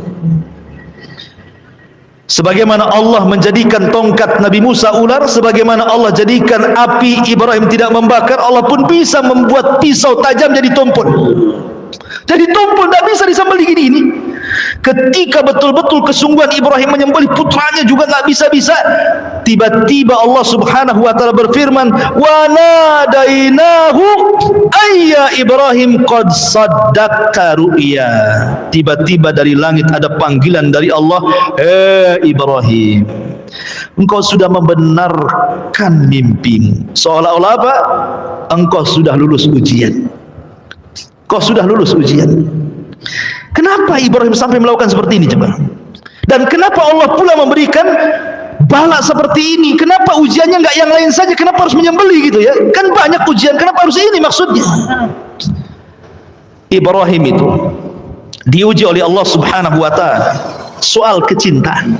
Sebagaimana Allah menjadikan tongkat Nabi Musa ular, sebagaimana Allah jadikan api Ibrahim tidak membakar, Allah pun bisa membuat pisau tajam jadi tumpul. Jadi tumpul, tidak bisa disembelih gini-gini. Ketika betul-betul kesungguhan Ibrahim menyembelih putranya juga nggak bisa-bisa, tiba-tiba Allah Subhanahu wa taala berfirman, wa nadainahu ayya Ibrahim qad saddaqta ru'ya. Tiba-tiba dari langit ada panggilan dari Allah, Ibrahim, engkau sudah membenarkan mimpimu. Seolah-olah apa? Engkau sudah lulus ujian. Kau sudah lulus ujian. Kenapa Ibrahim sampai melakukan seperti ini coba? Dan kenapa Allah pula memberikan bala seperti ini, kenapa ujiannya nggak yang lain saja, kenapa harus menyembelih gitu ya, kan banyak ujian, kenapa harus ini maksudnya. Ibrahim itu diuji oleh Allah Subhanahu wa ta'ala soal kecintaan.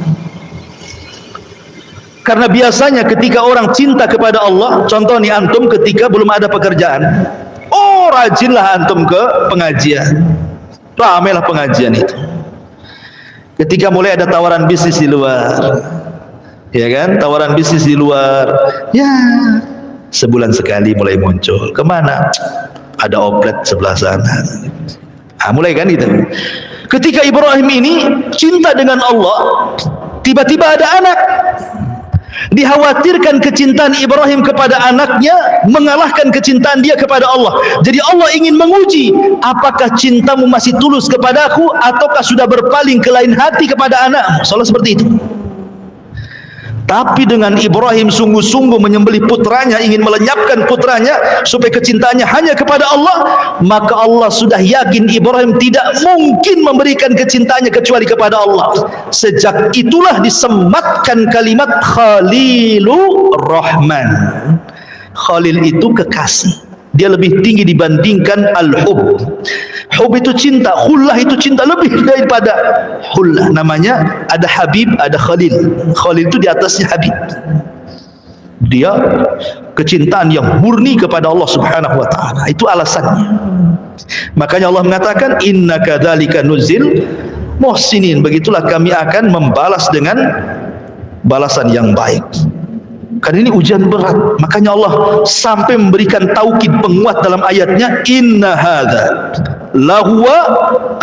Karena biasanya ketika orang cinta kepada Allah, contoh nih antum ketika belum ada pekerjaan, oh rajinlah antum ke pengajian, ramailah pengajian itu. Ketika mulai ada tawaran bisnis di luar, ya kan, tawaran bisnis di luar, ya sebulan sekali mulai muncul. Kemana? Ada oplet sebelah sana. Mulai kan itu. Ketika Ibrahim ini cinta dengan Allah, tiba-tiba ada anak. Dikhawatirkan kecintaan Ibrahim kepada anaknya mengalahkan kecintaan dia kepada Allah. Jadi Allah ingin menguji, apakah cintamu masih tulus kepadaku ataukah sudah berpaling ke lain hati kepada anakmu. Soalnya seperti itu. Tapi dengan Ibrahim sungguh-sungguh menyembelih putranya, ingin melenyapkan putranya supaya kecintaannya hanya kepada Allah, maka Allah sudah yakin Ibrahim tidak mungkin memberikan kecintaannya kecuali kepada Allah. Sejak itulah disematkan kalimat Khalilur Rahman. Khalil itu kekasih. Dia lebih tinggi dibandingkan al-hub. Hub itu cinta, khullah itu cinta lebih daripada khullah. Namanya ada Habib, ada Khalil. Khalil itu di atasnya Habib. Dia kecintaan yang murni kepada Allah Subhanahu wa ta'ala. Itu alasannya. Makanya Allah mengatakan inna kadzalika nuzil muhsinin. Begitulah kami akan membalas dengan balasan yang baik. Karena ini ujian berat, makanya Allah sampai memberikan taukid penguat dalam ayatnya, inna hadza lahuwa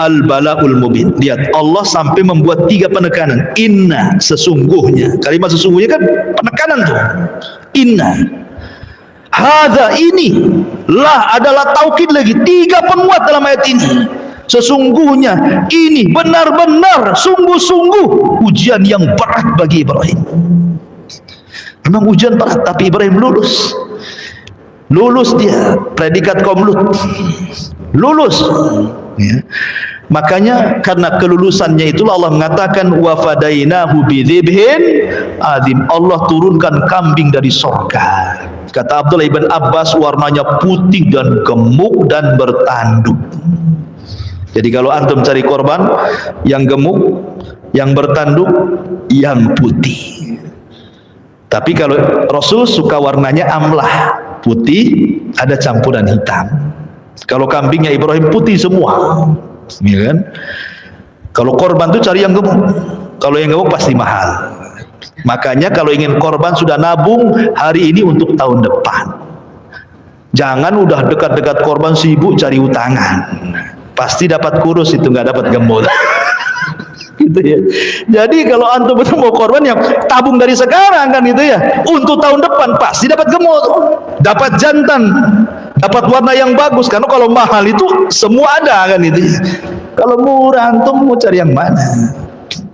al-bala'ul mubin. Lihat, Allah sampai membuat 3 penekanan. Inna, sesungguhnya. Kalimat sesungguhnya kan penekanan tuh. Inna hadza, ini lah adalah taukid lagi, 3 penguat dalam ayat ini. Sesungguhnya ini benar-benar sungguh-sungguh ujian yang berat bagi Ibrahim. Memang ujian berat, tapi Ibrahim lulus. Lulus dia, predikat kaum Lut. Lulus. Ya. Makanya karena kelulusannya itulah Allah mengatakan wa fadainahu bidzibhin adzim. Allah turunkan kambing dari surga. Kata Abdullah ibn Abbas, warnanya putih dan gemuk dan bertanduk. Jadi kalau antum cari korban yang gemuk, yang bertanduk, yang putih. Tapi kalau Rasul suka warnanya amlah, putih, ada campuran hitam. Kalau kambingnya Ibrahim putih semua, ya kan? Kalau korban tuh cari yang gemuk. Kalau yang gemuk pasti mahal. Makanya kalau ingin korban sudah nabung hari ini untuk tahun depan. Jangan udah dekat-dekat korban sibuk cari utangan. Pasti dapat kurus itu, nggak dapat gemuk. Gitu ya. Jadi kalau antum betul mau korban yang tabung dari sekarang kan itu ya, untuk tahun depan pasti dapat gemuk, dapat jantan, dapat warna yang bagus. Karena kalau mahal itu semua ada kan itu ya. Kalau murah antum mau cari yang mana?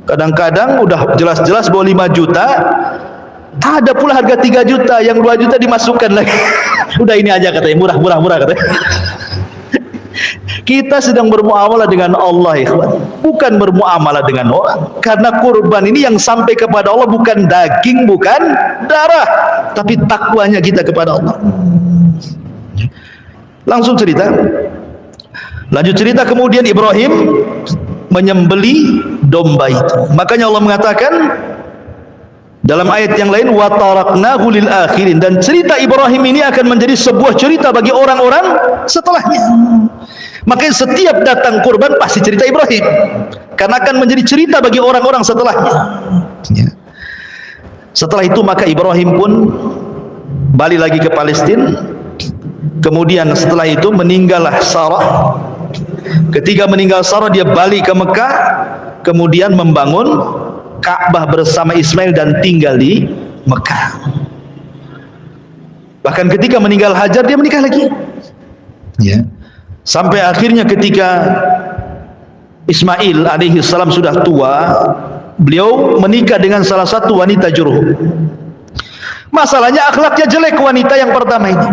Kadang-kadang udah jelas-jelas bawa 5 juta, ada pula harga 3 juta, yang 2 juta dimasukkan lagi. Udah ini aja katanya, murah katanya. Kita sedang bermuamalah dengan Allah, ikhwan, bukan bermuamalah dengan orang. Karena kurban ini yang sampai kepada Allah bukan daging, bukan darah, tapi takwanya kita kepada Allah. Langsung cerita. Lanjut cerita, kemudian Ibrahim menyembeli domba itu. Makanya Allah mengatakan dalam ayat yang lain, wa taraknahu lil akhirin, dan cerita Ibrahim ini akan menjadi sebuah cerita bagi orang-orang setelahnya. Makanya setiap datang kurban pasti cerita Ibrahim, karena akan menjadi cerita bagi orang-orang setelahnya. Setelah itu maka Ibrahim pun balik lagi ke Palestina. Kemudian setelah itu meninggallah Sarah. Ketika meninggal Sarah, dia balik ke Mekah, kemudian membangun Ka'bah bersama Ismail dan tinggal di Mekah. Bahkan ketika meninggal Hajar, dia menikah lagi. Ya. Sampai akhirnya ketika Ismail alaihi salam sudah tua, beliau menikah dengan salah satu wanita Jurhum. Masalahnya akhlaknya jelek wanita yang pertama ini.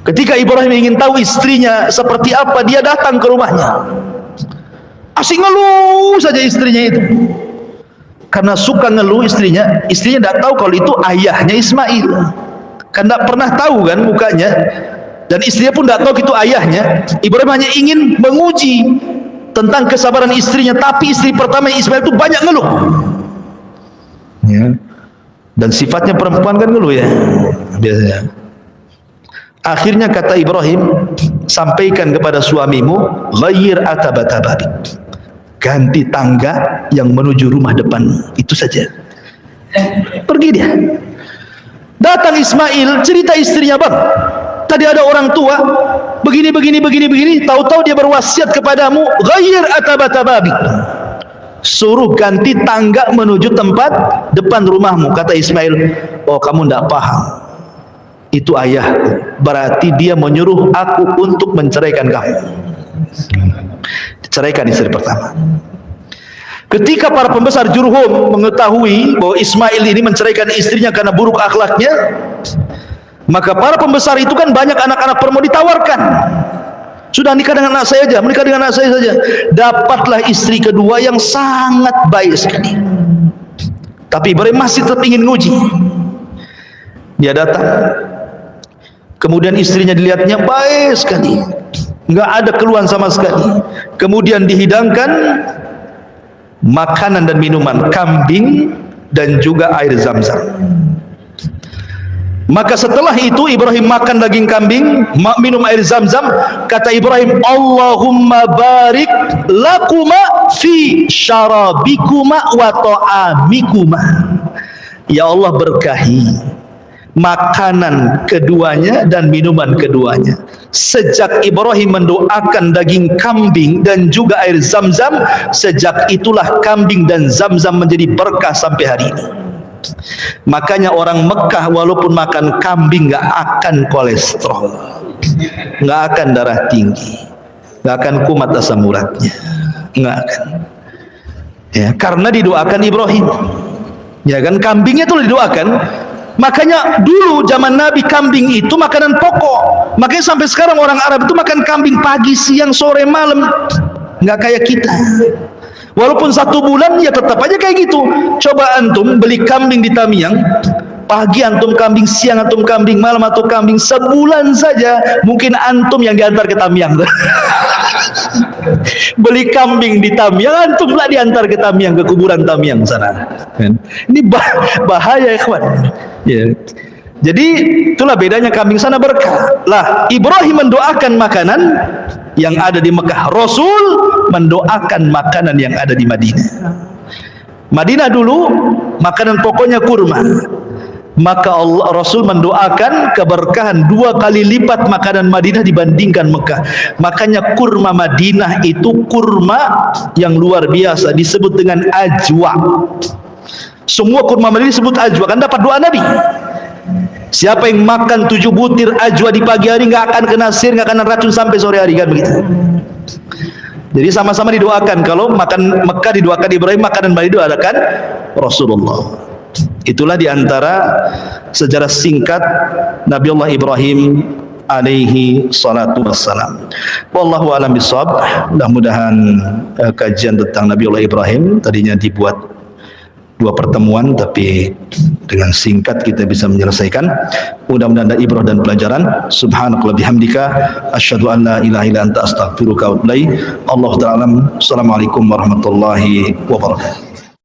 Ketika Ibrahim ingin tahu istrinya seperti apa, dia datang ke rumahnya. Asing ngeluh saja istrinya itu. karena suka ngeluh istrinya tidak tahu kalau itu ayahnya Ismail, kan tidak pernah tahu kan mukanya, dan istrinya pun tidak tahu itu ayahnya. Ibrahim hanya ingin menguji tentang kesabaran istrinya, tapi istri pertama Ismail itu banyak ngeluh ya. Dan sifatnya perempuan kan ngeluh ya biasanya. Akhirnya kata Ibrahim, sampaikan kepada suamimu, ghayyir atabatababik, ganti tangga yang menuju rumah depan, itu saja. Pergi dia. Datang Ismail, cerita istrinya, bang, tadi ada orang tua begini, tahu-tahu dia berwasiat kepadamu, ghayyir atabatababik, suruh ganti tangga menuju tempat depan rumahmu. Kata Ismail, oh kamu tidak paham, itu ayahku, berarti dia menyuruh aku untuk menceraikan kamu. Ceraikan istri pertama. Ketika para pembesar Jurhum mengetahui bahwa Ismail ini menceraikan istrinya karena buruk akhlaknya, maka para pembesar itu kan banyak anak-anak perempuan ditawarkan, sudah nikah dengan anak saya aja, menikah dengan anak saya saja. Dapatlah istri kedua yang sangat baik sekali. Tapi Ibrahim masih tetap ingin nguji. Dia datang, kemudian istrinya dilihatnya baik sekali, nggak ada keluhan sama sekali. Kemudian dihidangkan makanan dan minuman, kambing dan juga air zam-zam. Maka setelah itu Ibrahim makan daging kambing, minum air zam-zam. Kata Ibrahim, Allahumma barik lakuma fi syarabikuma wa ta'amikuma. Ya Allah, berkahi makanan keduanya dan minuman keduanya. Sejak Ibrahim mendoakan daging kambing dan juga air zam-zam, sejak itulah kambing dan zam-zam menjadi berkah sampai hari ini. Makanya orang Mekah walaupun makan kambing nggak akan kolesterol, nggak akan darah tinggi, nggak akan kumat asam uratnya, nggak akan ya, karena didoakan Ibrahim ya kan, kambingnya itu didoakan. Makanya dulu zaman Nabi kambing itu makanan pokok. Makanya sampai sekarang orang Arab itu makan kambing pagi, siang, sore, malam. Nggak kayak kita. Walaupun 1 bulan ya tetap aja kayak gitu. Coba antum beli kambing di Tamiang, pagi antum kambing, siang antum kambing, malam atau kambing, sebulan saja mungkin antum yang diantar ke Tamiang. Beli kambing di Tamiang, antum lah diantar ke Tamiang, ke kuburan Tamiang sana. Ini bahaya ya kawan. Ya. Jadi itulah bedanya kambing sana berkah. Lah Ibrahim mendoakan makanan yang ada di Mekah, Rasul mendoakan makanan yang ada di Madinah. Madinah dulu makanan pokoknya kurma, maka Rasul mendoakan keberkahan 2 kali lipat makanan Madinah dibandingkan Mekah. Makanya kurma Madinah itu kurma yang luar biasa, disebut dengan ajwa. Semua kurma Madinah disebut ajwa, kan dapat doa Nabi. Siapa yang makan 7 butir ajwa di pagi hari nggak akan kena sihir, nggak kena racun sampai sore hari, kan begitu. Jadi sama-sama didoakan. Kalau makan Mekah didoakan Ibrahim, makanan Madinah didoakan Rasulullah. Itulah diantara sejarah singkat Nabiullah Ibrahim alaihi salatu wassalam. Wallahu a'lam bishawab. Mudah-mudahan kajian tentang Nabiullah Ibrahim tadinya dibuat 2 pertemuan, tapi dengan singkat kita bisa menyelesaikan. Mudah-mudahan ada ibrah dan pelajaran. Subhanakallah bihamdika asyhadu an la ilaha illa anta astaghfiruka wa atubu ilaik. Allahu ta'ala. Assalamualaikum warahmatullahi wabarakatuh.